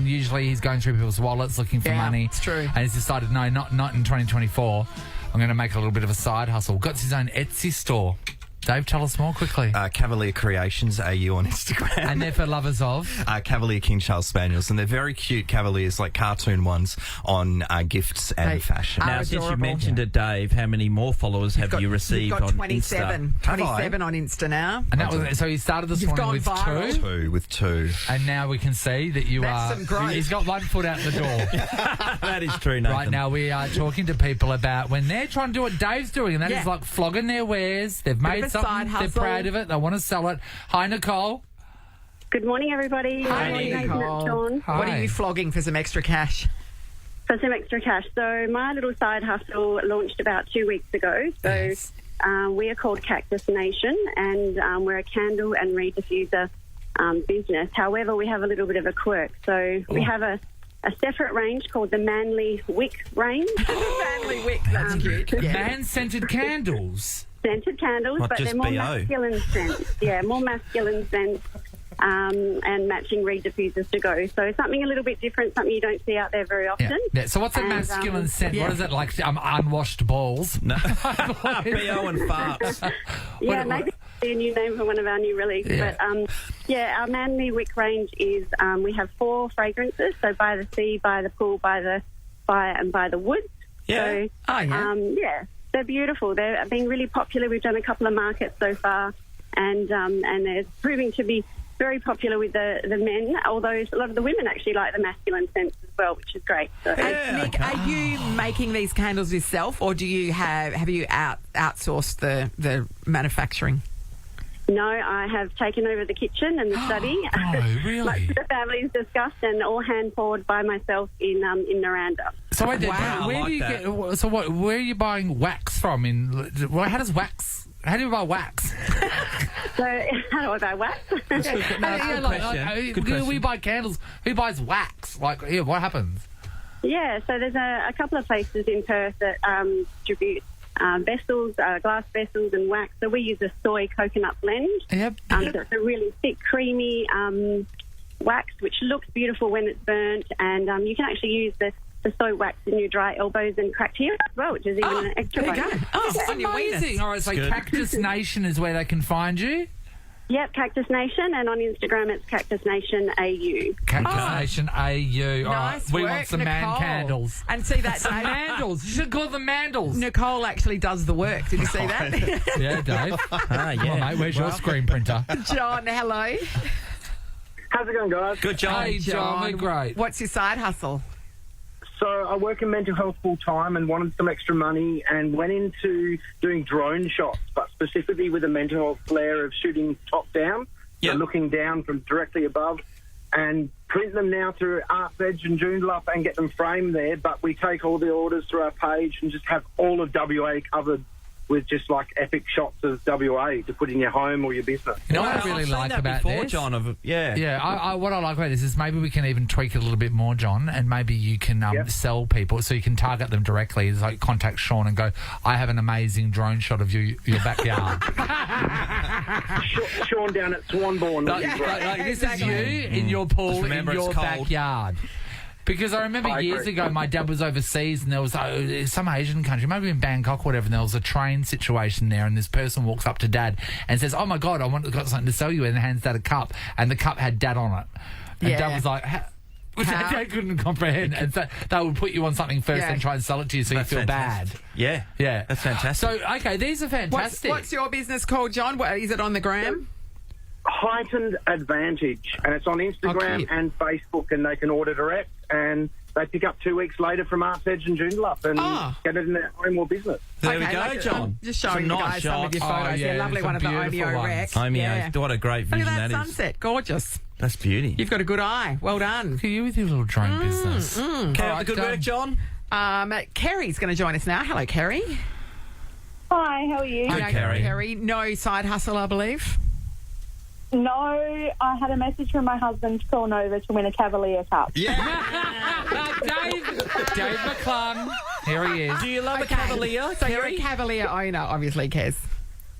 usually he's going through people's wallets looking for money. It's true. And he's decided, no, not in 2024. I'm going to make a little bit of a side hustle. Got his own Etsy store. Dave, tell us more quickly. Cavalier Creations AU on Instagram. And they're for lovers of? Cavalier King Charles Spaniels. And they're very cute Cavaliers, like cartoon ones, on gifts and fashion. Now, since you mentioned it, Dave, how many more followers have you received on 27. Insta? 27 on Insta now. And that was, so he started this morning with viral. With two. And now we can see that you That's some growth. He's got 1 foot out the door. That is true, Nathan. Right now we are talking to people about when they're trying to do what Dave's doing, and that is like flogging their wares. They've made something, they're proud of it, they want to sell it. Hi, Nicole. Good morning, everybody. Hi, Nicole. Shaun. What are you flogging for some extra cash? For some extra cash. So my little side hustle launched about 2 weeks ago. So we are called Cactus Nation, and we're a candle and reed diffuser business. However, we have a little bit of a quirk. So we have a separate range called the Manly Wick range. Manly Wick, that's cute. Man-scented candles. Scented candles, Not but just they're more BO. masculine scents. Yeah, more masculine scents and matching reed diffusers to go. So something a little bit different, something you don't see out there very often. Yeah. So what's a masculine scent? What is it, like unwashed balls? No. BO and farts. Yeah, maybe be a new name for one of our new releases. Yeah. But, our Manly Wick range is we have 4 fragrances, so by the sea, by the pool, by the fire and by the woods. Yeah. So, they're beautiful. They're being really popular. We've done a couple of markets so far, and they're proving to be very popular with the men, although a lot of the women actually like the masculine scents as well, which is great. So, Nick, are you making these candles yourself, or do you have you outsourced the manufacturing? No, I have taken over the kitchen and the study. Oh, really? Much of the family's discussed and all hand poured by myself in Naranda. So wait, Wow. where do you get? So what? Where are you buying wax from? How do you buy wax? So, how do I buy wax? We buy candles. Who buys wax? Like, what happens? Yeah, so there's a couple of places in Perth that distribute vessels, glass vessels and wax. So we use a soy coconut blend. Yep. So it's a really thick, creamy wax, which looks beautiful when it's burnt. And you can actually use the soy wax in your dry elbows and cracked hair as well, which is even an extra there you bonus. go. Oh, That's on your amazing. weenus. All right, so Cactus Nation is where they can find you. Yep, Cactus Nation, and on Instagram it's Cactus Nation AU. Cactus Nation AU. All right, Nice we work, want some man Nicole. candles. And see that Some mandals. You should call them mandals. Nicole actually does the work. Did you see that? Yeah, Dave. Ah, Come on, mate. Where's your screen printer? John, hello. How's it going, guys? Good job. Hey, John. We're great. What's your side hustle? So I work in mental health full time and wanted some extra money and went into doing drone shots, but specifically with a mental health flair of shooting top down, so looking down from directly above, and print them now through Arts Edge and Joondalup and get them framed there. But we take all the orders through our page and just have all of WA covered with just like epic shots of WA to put in your home or your business. You know what I I've really seen like that about before, this? John. What I like about this is maybe we can even tweak it a little bit more, John, and maybe you can sell people, so you can target them directly. It's like contact Shaun and go, I have an amazing drone shot of your backyard. Shaun down at Swanbourne. This is you in your pool in remember, your it's cold. backyard. Because I remember years ago, my dad was overseas and there was some Asian country, maybe in Bangkok or whatever, and there was a train situation there, and this person walks up to Dad and says, oh, my God, got something to sell you, and hands Dad a cup, and the cup had Dad on it. And Dad was like... Dad couldn't comprehend, and so they would put you on something first and try and sell it to you so you feel bad. Yeah. That's fantastic. So, okay, these are fantastic. What's your business called, John? Is it on the gram? Heightened Advantage, and it's on Instagram and Facebook, and they can order direct, and they pick up 2 weeks later from Arts Edge and Joondalup and get it in their home or business. There we go, John. Just showing you guys some of your photos. Lovely one of the Omeo Rex. Omeo, what a great vision Look at that that is. sunset. Gorgeous. That's beauty. You've got a good eye. Well done. Look at you with your little drone business. Good work, John. Kerry's going to join us now. Hello, Kerry. Hi, how are you? Good, Kerry. Kerry, no side hustle, I believe. No, I had a message from my husband to call over to win a Cavalier Cup. Dave McClung. Here he is. Do you love a Cavalier, So you're a Cavalier owner, obviously, Kez.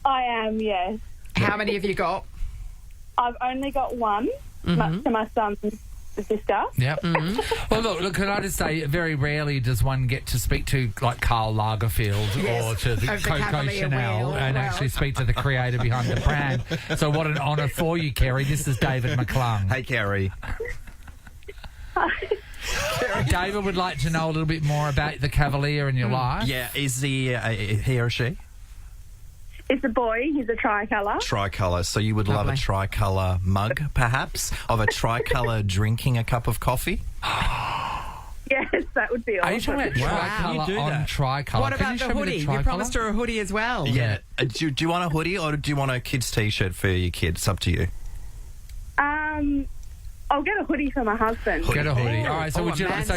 I am, yes. How many have you got? I've only got one, much to my son's sister. Yep. Well, look, can I just say, very rarely does one get to speak to, like, Karl Lagerfeld or to the Of the Coco Cavalier Chanel wheel. and actually speak to the creator behind the brand. So what an honour for you, Kerry. This is David McClung. Hey, Kerry. David would like to know a little bit more about the Cavalier in your life. Yeah, is he or she? It's a boy. He's a tricolour. Tricolour. So you would love a tricolour mug, perhaps, of a tricolour drinking a cup of coffee? Yes, that would be awesome. Are you talking about tricolour on tricolour? What about the hoodie? You promised her a hoodie as well. Yeah. Do you want a hoodie or do you want a kid's T-shirt for your kid? It's up to you. I'll get a hoodie for my husband. Get a hoodie. All right, so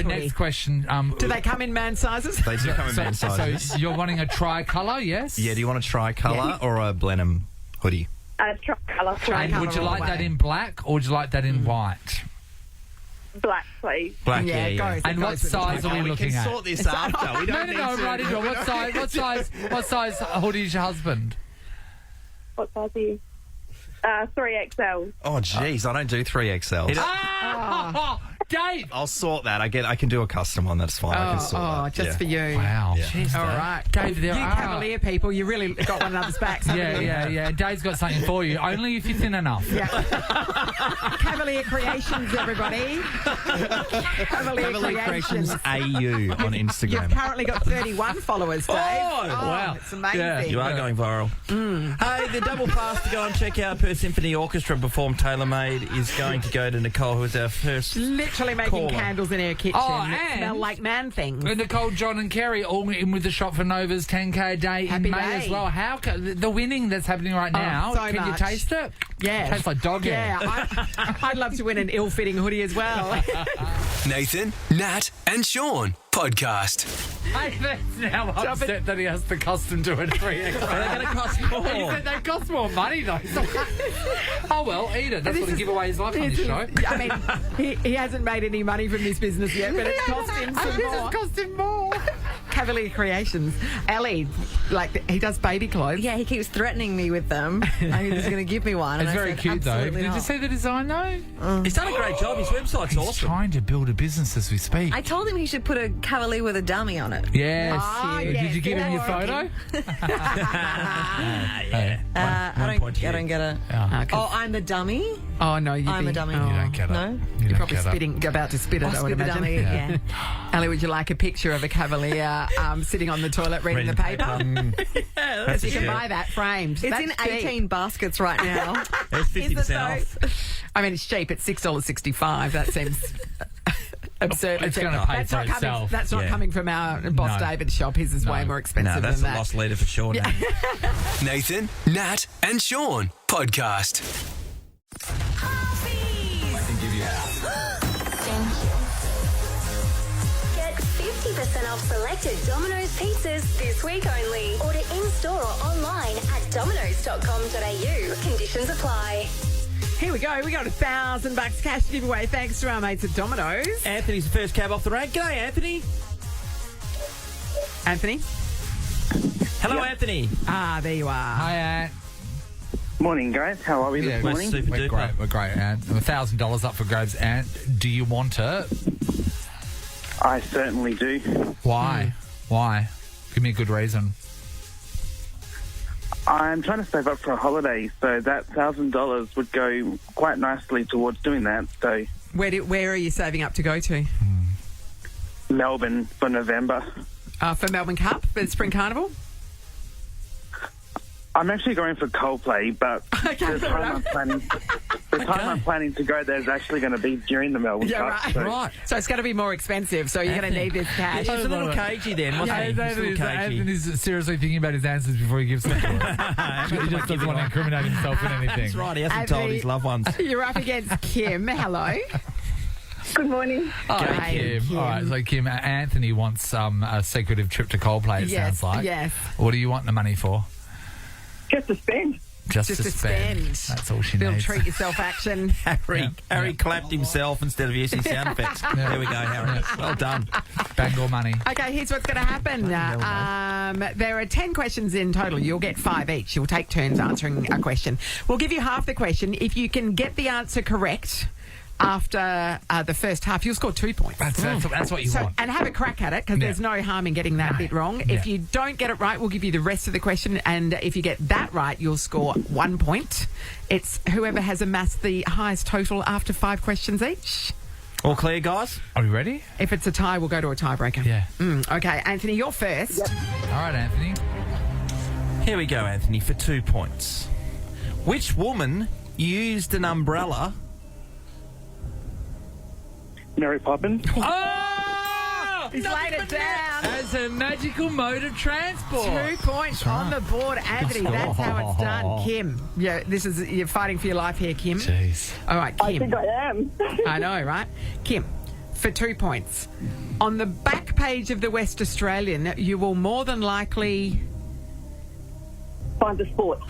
next question. Do they come in man sizes? They do come in man sizes. So you're wanting a tricolour, yes? Yeah, do you want a tricolour or a Blenheim hoodie? Tricolour. And would you like that in black or would you like that in white? Black, please. Black, And what size are we looking at? We can sort this after. We don't No, right into it. What size hoodie is your husband? What size are you? 3XL. Oh, jeez, I don't do 3XL. Dave! I'll sort that. I can do a custom one. That's fine. I can sort that. Just for you. Wow. Yeah. Jeez, All Dave. right. Dave, there you are... Cavalier people, you really got one another's backs. Yeah. Dave's got something for you. Only if you're thin enough. Yeah. Cavalier Creations, everybody. Cavalier Creations. AU on Instagram. You've currently got 31 followers, Dave. Wow. It's amazing. Yeah, you are going viral. Hey, the double pass to go and check out Perth Symphony Orchestra perform Tailor Made is going to go to Nicole, who is our first Literally making caller. candles in her kitchen that and- smell like man things. And Nicole, John and Kerry all in with the shop for Nova's 10K a day Happy in May day. as well. How the winning that's happening right now, so can you much. taste it? Yeah. Tastes like dog hair. Yeah, I'd love to win an ill-fitting hoodie as well. Nathan, Nat, and Shaun podcast. Hey, that's now upset that he has to custom do it 3 extra. They're going to cost He more. said they cost more money though. Oh well, eat it. That's what he give away his life on this show. I mean, he hasn't made any money from this business yet, but it's cost him some more. It's cost him more. Cavalier Creations. Ellie, he does baby clothes. Yeah, he keeps threatening me with them. And he's going to give me one. It's and I very said, cute though. absolutely Did you not. see the design though? He's done a great job. His website's He's awesome. trying to build a business as we speak. I told him he should put a cavalier with a dummy on it. Yes. Oh, Did yes, you give him your that's photo? Yeah. I don't get it. Oh, I'm the dummy? Oh, no, I'm a dummy. You don't get it. No? You're probably about to spit it, I would spit the imagine. dummy, yeah. Ellie, would you like a picture of a cavalier sitting on the toilet reading the paper? That's You can cute. buy that framed. It's That's in cheap. 18 baskets right now. It's 50% off. I mean, it's cheap. It's $6.65. That seems absurd. It's gonna pay for itself. That's not Yeah. coming from our boss No. David's shop. His is way more expensive No, that's than a that. lost leader for sure. Nat. Nathan, Nat, and Shaun podcast. Get 50% off selected Domino's pizzas this week only. Order in-store or online at domino's.com.au. Conditions apply. Here we go. We got $1,000 cash to give away thanks to our mates at Domino's. Anthony's the first cab off the rank. G'day, Anthony. Anthony? Hello, Anthony. Ah, there you are. Hi, Ant. Morning, guys. How are we this We're morning? super We're duper. great. We're great, Ant. $1,000 up for grabs, Ant. Do you want it? I certainly do. Why? Why? Give me a good reason. I'm trying to save up for a holiday, so that $1,000 would go quite nicely towards doing that. So Where are you saving up to go to? Melbourne for November. For Melbourne Cup, for the Spring Carnival? I'm actually going for Coldplay, but the time I'm planning to go there is actually going to be during the Melbourne Yeah, Cup. right. So it's going to be more expensive, so you're going to need this cash. He's a little cagey then, wasn't he? He's a little cagey. Anthony's seriously thinking about his answers before he gives them to us. He just doesn't want to incriminate himself in anything. That's right. He hasn't Anthony, told his loved ones. You're up against Kim. Hello. Good morning. Oh, G'day, hey, Kim. Kim. All right, so Kim, Anthony wants a secretive trip to Coldplay, it Yes, sounds like. yes. What do you want the money for? Just to spend. Just to to spend. That's all she Little needs. treat yourself action. Harry clapped himself instead of using sound effects. There we go, Harry. Well done. Bangor money. Okay, here's what's going to happen. There are 10 questions in total. You'll get 5 each. You'll take turns answering a question. We'll give you half the question. If you can get the answer correct after the first half, you'll score 2 points. That's what you want. And have a crack at it, because there's no harm in getting that bit wrong. If you don't get it right, we'll give you the rest of the question, and if you get that right, you'll score 1 point. It's whoever has amassed the highest total after 5 questions each. All clear, guys? Are we ready? If it's a tie, we'll go to a tiebreaker. Yeah. Okay, Anthony, you're first. All right, Anthony. Here we go, Anthony, for 2 points. Which woman used an umbrella? Mary Poppins. Oh! He's laid it down. As a magical mode of transport. 2 points on the board, Anthony. That's how it's done. Kim, yeah, you're fighting for your life here, Kim. Jeez. All right, Kim. I think I am. I know, right? Kim, for 2 points. On the back page of the West Australian, you will more than likely... Find the sport.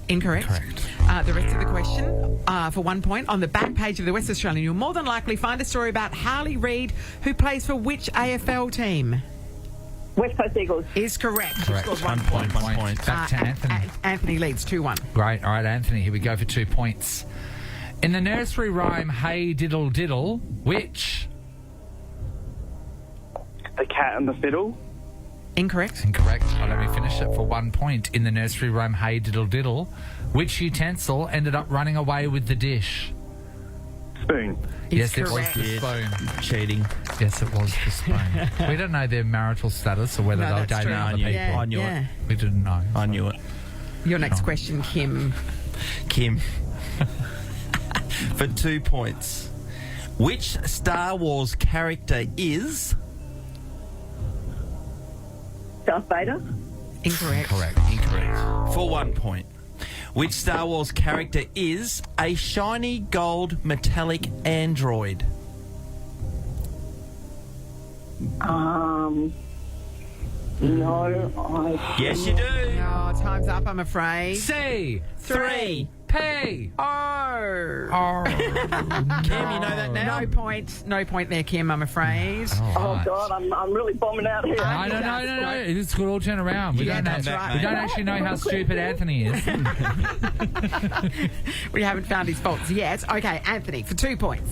Incorrect. Correct. The rest of the question, for 1 point, on the back page of the West Australian, you'll more than likely find a story about Harley Reid, who plays for which AFL team? West Coast Eagles. Is correct. Correct. You've One scored point, 1 point. Back to Anthony. Anthony leads 2-1. Great. All right, Anthony, here we go for 2 points. In the nursery rhyme, Hey Diddle Diddle, which? The Cat and the Fiddle. Incorrect. Incorrect. Oh, let me finish it for 1 point. In the nursery rhyme, Hey Diddle Diddle, which utensil ended up running away with the dish? Spoon. Yes, it was the spoon. Cheating. Yes, it was the spoon. We don't know their marital status or whether No, they're that's dating true. other Yeah, people. I knew Yeah. it. We didn't know. I knew it. Your next question, Kim. Kim. For 2 points. Which Star Wars character is... Darth Vader. Incorrect. Incorrect. For 1 point. Which Star Wars character is a shiny gold metallic android? No, Yes, you do. No, time's up, I'm afraid. C. 3. P. Oh. Kim, you know that now? No point. No point there, Kim, I'm afraid. Oh, God, I'm really bombing out here. No. It's could all turn around. We Yeah, don't that's know. right. We don't actually know how stupid Anthony is. We haven't found his faults yet. Okay, Anthony, for 2 points.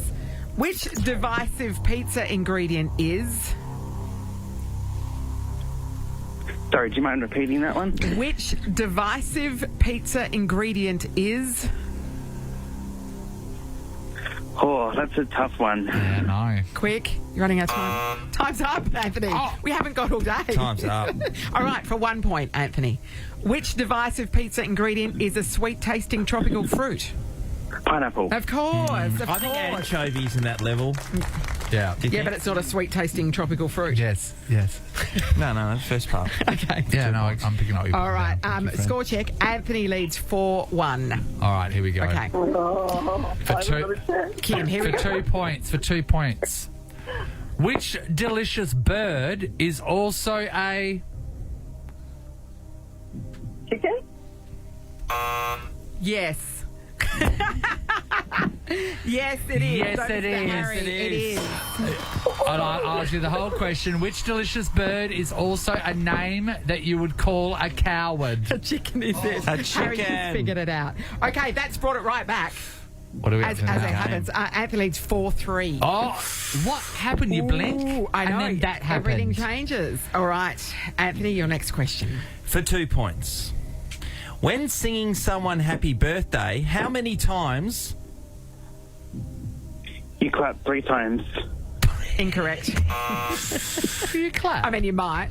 Which divisive pizza ingredient is... Sorry, do you mind repeating that one? Which divisive pizza ingredient is... Oh, that's a tough one. Yeah, no. Quick, you're running out of time. Time's up, Anthony. Oh. We haven't got all day. Time's up. All right, for 1 point, Anthony. Which divisive pizza ingredient is a sweet-tasting tropical fruit? Pineapple. Of course, of I think course. anchovies in that level. Yeah. Yeah, but it's not a sweet-tasting tropical fruit. Yes. No, the first part. Okay. Yeah, no, I'm picking up. All right, score check. Anthony leads 4-1. All right, here we go. Okay. For two, Kim, here we for go. 2 points. For 2 points. Which delicious bird is also a... Chicken? Yes. Yes, it is. Yes, Don't it Mr. is. Harry. It It is. I'll ask you the whole question. Which delicious bird is also a name that you would call a coward? A chicken is this. A Harry chicken. just figured it out. Okay, that's brought it right back. What are we up As to it now? happens. Anthony leads 4-3. Oh, what happened? You blink, Ooh, I know. and then that happened. Everything changes. All right, Anthony, your next question. For 2 points. When singing someone happy birthday, how many times... You clap 3 times. Incorrect. You clap. I mean, you might.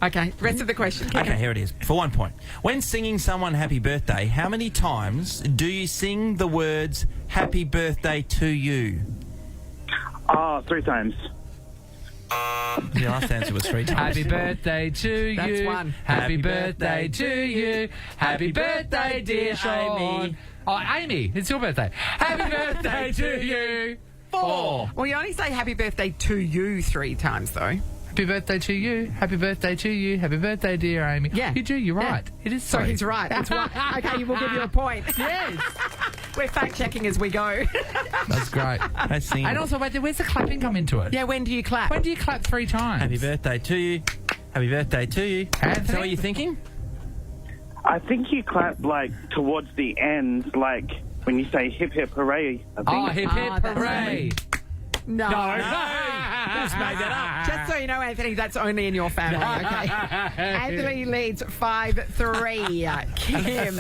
Okay, rest of the question. Kim. Okay, here it is. For 1 point. When singing someone happy birthday, how many times do you sing the words happy birthday to you? 3 times. The last answer was 3 times. Happy birthday to That's you. one. Happy birthday to you. Happy birthday, dear Shaun. Oh, Amy, it's your birthday. Happy birthday to you. 4. Well, you only say happy birthday to you 3 times, though. Happy birthday to you. Happy birthday to you. Happy birthday, dear Amy. Yeah. You do, you're right. Yeah. It is So three. he's right. It's one. Okay, we'll give you a point. Yes. We're fact-checking as we go. That's great. That's singing. And also, wait, where's the clapping come into it? Yeah, when do you clap? When do you clap 3 times? Happy birthday to you. Happy birthday to you. Anthony? Is that what you're thinking? I think you clap, like, towards the end, like, when you say hip hip hooray. I think. Oh, hip hip that's hooray. No. Just made that up. Just so you know, Anthony, that's only in your family, okay? Anthony leads 5-3. Kim.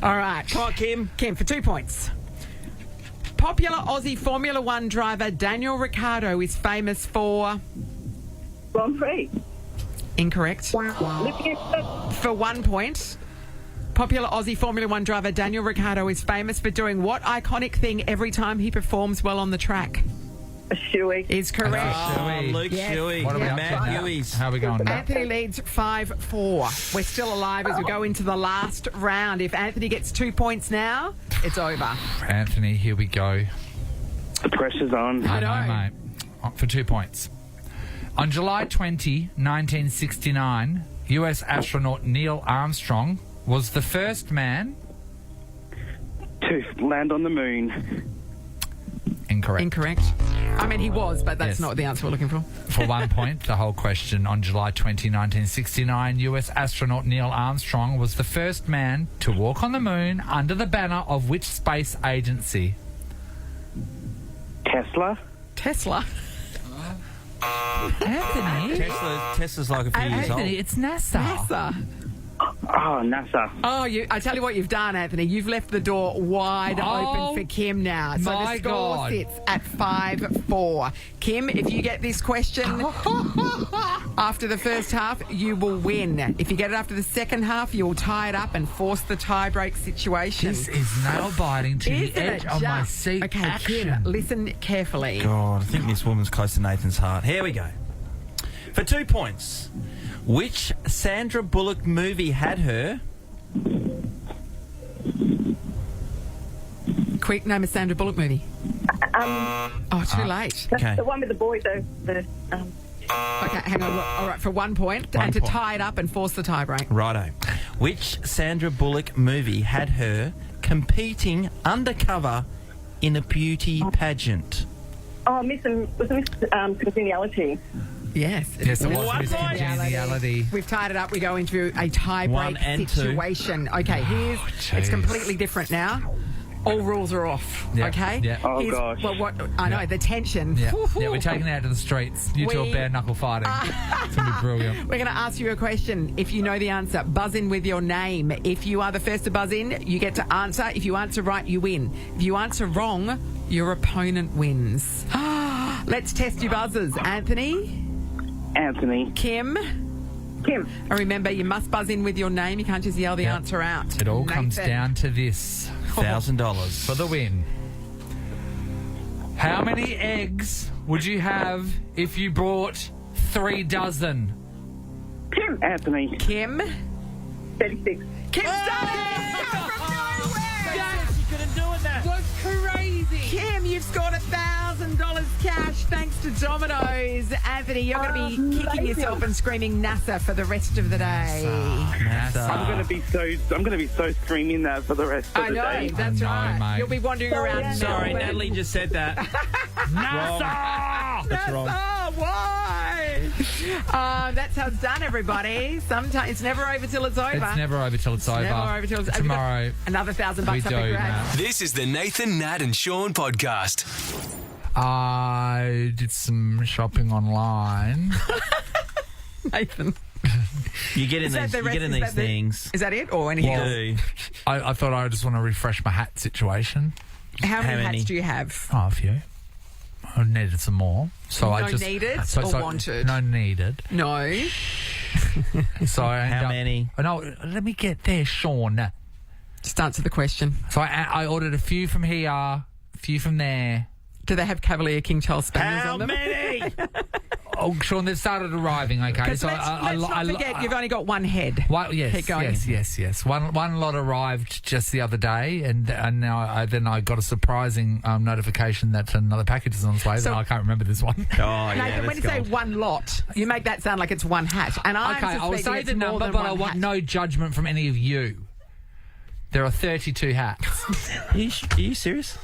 All right. Come on, Kim. Kim, for 2 points. Popular Aussie Formula One driver Daniel Ricciardo is famous for... Grand Prix. Incorrect. For 1 point. Popular Aussie Formula One driver Daniel Ricciardo is famous for doing what iconic thing every time he performs well on the track? A shoey. Is correct. Oh, Luke Yes. Shuey. What are we up Matt to now? Huey's. How are we going now? Anthony leads 5-4. We're still alive as we go into the last round. If Anthony gets 2 points now, it's over. Anthony, here we go. The pressure's on. I know. mate. For 2 points. On July 20, 1969, US astronaut Neil Armstrong was the first man... To land on the moon. Incorrect. Incorrect. I mean, he was, but that's Yes. not the answer we're looking for. For 1 point, the whole question. On July 20, 1969, US astronaut Neil Armstrong was the first man to walk on the moon under the banner of which space agency? Tesla. Tesla. Anthony? Tesla's like a few years old. Anthony, it's NASA. NASA. Oh, NASA. Oh, I tell you what you've done, Anthony. You've left the door wide open for Kim now. So my the score God. sits at 5-4. Kim, if you get this question after the first half, you will win. If you get it after the second half, you'll tie it up and force the tie-break situation. This is nail-biting to the Isn't edge it of my just? seat. Okay, Action. Kim, listen carefully. God, I think this woman's close to Nathan's heart. Here we go. For 2 points, which Sandra Bullock movie had her? Quick, name a Sandra Bullock movie. Too late. Okay. The one with the boy, Okay, hang on. All right, for 1 point. 1 and to point. tie it up and force the tie-break. Righto. Which Sandra Bullock movie had her competing undercover in a beauty pageant? Oh, Miss Congeniality. Yes. Yes, it was One Miss point. Congeniality. We've tied it up. We go into a 1 tie-break and 2. situation. Okay, here's it's completely different now. All rules are off. Yeah, Okay. yeah. Oh, Here's- gosh. Well, what I know the tension. Yeah, we're taking it out to the streets. You two are bare knuckle fighting. It's going to be brilliant. We're going to ask you a question. If you know the answer, buzz in with your name. If you are the first to buzz in, you get to answer. If you answer right, you win. If you answer wrong, your opponent wins. Let's test your buzzers. Anthony? Anthony. Kim? Kim. And remember, you must buzz in with your name. You can't just yell the answer out. It all comes Nathan. down to this. $1,000 For the win. How many eggs would you have if you bought 3 dozen? Kim. Anthony. Kim? 36. Kim's done it! You couldn't do that. Was crazy. Kim, you've scored $1,000 cash thanks to Domino's. Anthony, you're going to be kicking yourself and screaming NASA for the rest of the day. I'm going to be so screaming that for the rest of I the know, day. that's I know, right. mate. You'll be wandering around. Sorry, Melbourne. Natalie just said that. NASA! That's wrong. Oh, why? That's how it's done, everybody. Sometimes it's never over till it's over. It's never over till it's over. Never over till it's over. Tomorrow. Another $1,000 We up do, for grabs. Matt. This is the Nathan, Nat and Shaun podcast. I did some shopping online. Nathan. You get in Is that these, the you rest- get in is these that the- things. Is that it or anything You else? do. I thought I just want to refresh my hat situation. How many many? hats do you have? Oh, a few. I needed some more. So No I just needed or wanted? No needed. No. So I ended How up- many? Oh, no, let me get there, Shaun. Just answer the question. So I ordered a few from here, a few from there. Do they have Cavalier King Charles Spaniels How on them? many? Oh, Sean, they've started arriving. Okay, Because so let's not forget, you've only got one head. Yes, Keep going. yes. One lot arrived just the other day, and now I got a surprising notification that another package is on its way. So- and I can't remember this one. Oh, yeah, Nathan, when that's you say gold. one lot, you make that sound like it's one hat. And I'm Okay, I'll suspecting say it's the more number, than but I one want hat. no judgment from any of you. There are 32 hats. Are you serious?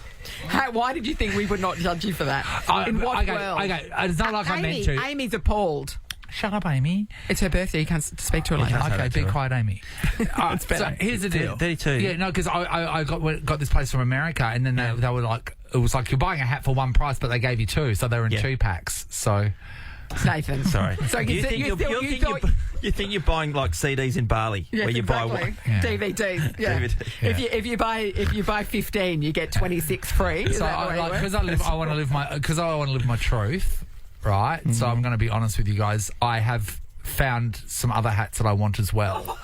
Why did you think we would not judge you for that? In what world? Okay, it's not like I meant to. Amy's appalled. Shut up, Amy. It's her birthday. You can't speak to her like that. Okay, be quiet, Amy. It's better. So here's the deal. 32. Yeah, no, because I got this place from America, and then they were like, it was like you're buying a hat for one price, but they gave you two, so they were in 2 packs. So Nathan. Sorry. So you think you think you're buying like CDs in Barley Yes, where you buy exactly. one. Yeah. DVDs. Yeah. DVD. If you buy 15, you get 26 free. Is So that the way it because works? I want to live my truth, right? So I'm going to be honest with you guys. I have found some other hats that I want as well.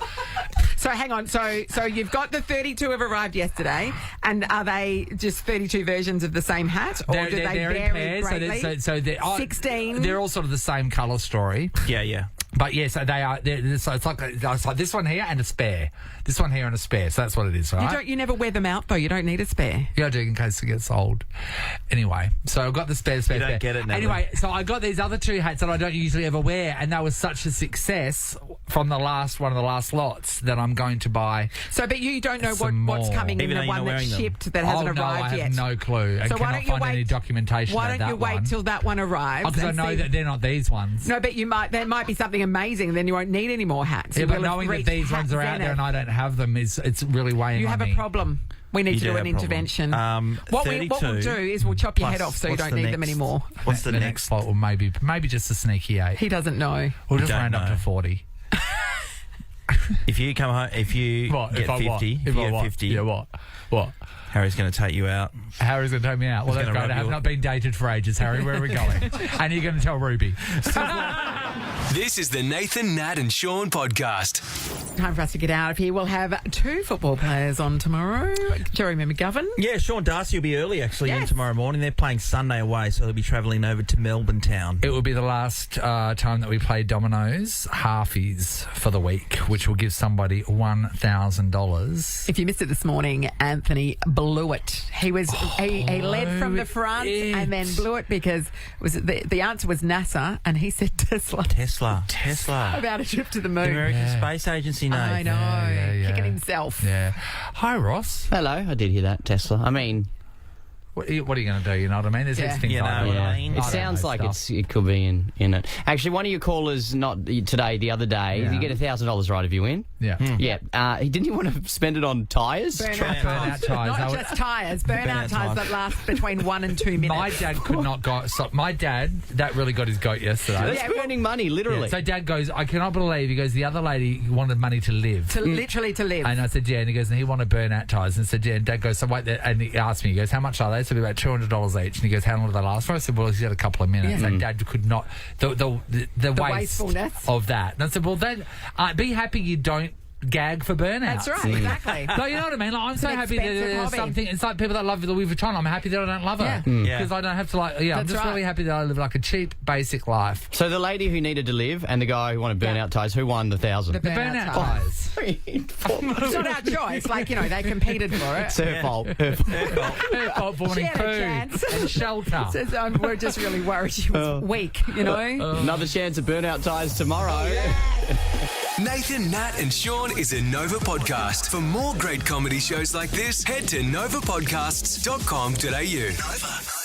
So hang on. So you've got the 32 have arrived yesterday, and are they just 32 versions of the same hat, or do they they're vary in pairs, greatly? so they're 16. They're all sort of the same colour story. Yeah. But yeah, so they are. So it's like this one here and a spare. This one here and a spare. So that's what it is, right? You never wear them out though. You don't need a spare. Yeah, I do in case it gets old. Anyway, so I've got the spare. You don't get it now. Anyway, so I got these other 2 hats that I don't usually ever wear, and that was such a success from one of the last lots that I'm going to buy. So, but you don't know what's coming in the one that's shipped that hasn't arrived yet. I have no clue. So I cannot find any documentation. Why don't you wait till that one arrives? Because I know that they're not these ones. No, but there might be something amazing. Then you won't need any more hats. Yeah, but knowing that these ones are out there and I don't have them it's really weighing on me. You have a problem. We need to do an intervention. What we'll do is we'll chop your head off so you don't need them anymore. What's the next? Well, maybe just a sneaky 8. He doesn't know. We'll just round up to 40. If you come home, if you get 50, if you get 50, yeah, what? Harry's going to take you out. Harry's going to take me out. Well, that's great. I have not been dated for ages, Harry. Where are we going? And you're going to tell Ruby. This is the Nathan, Nat and Shaun podcast. Time for us to get out of here. We'll have 2 football players on tomorrow. Jeremy McGovern. Yeah, Sean Darcy will be early actually in tomorrow morning. They're playing Sunday away, so they'll be travelling over to Melbourne town. It will be the last time that we play Dominoes halfies for the week, which will give somebody $1,000. If you missed it this morning, Anthony blew it. He led from the front and then blew it because the answer was NASA and he said Tesla. Tesla. About a trip to the moon. The American Space Agency, Nath. I know. Kicking himself. Yeah. Hi, Ross. Hello. I did hear that, Tesla. I mean... What are you going to do? You know what I mean? There's heaps of things It sounds like it could be in it. Actually, one of your callers, not today, the other day, if you get $1,000 right if you win. Yeah. He didn't want to spend it on tyres. Burnout tyres. Not just tyres. Burnout tyres that last between 1 and 2 minutes. My dad could not go. So my dad, that really got his goat yesterday. That's burning money, literally. Yeah, so Dad goes, I cannot believe. He goes, the other lady wanted money to live. Literally to live. And I said, yeah. And he goes, and he wanted burnout tyres. And I said, yeah. And Dad goes, so wait. And he asked me, he goes, how much are they? So about $200 each. And he goes, how long do they last for? I said, well, he's got a couple of minutes. And Dad could not. The wastefulness of that. And I said, well, then be happy you don't gag for burnout. That's right, exactly. No, you know what I mean? Like, I'm so happy that there's something. It's like people that love the Louis Vuitton. I'm happy that I don't love it. Because I don't have to I'm just really happy that I live like a cheap, basic life. So the lady who needed to live and the guy who wanted burnout ties, who won the $1,000? The burnout ties. It's not our choice. Like, they competed for it. It's her fault. Her fault for wanting food and shelter. We're just really worried she was weak, Another chance of burnout ties tomorrow. Nathan, Nat and Shaun is a Nova podcast. For more great comedy shows like this, head to novapodcasts.com.au. Nova.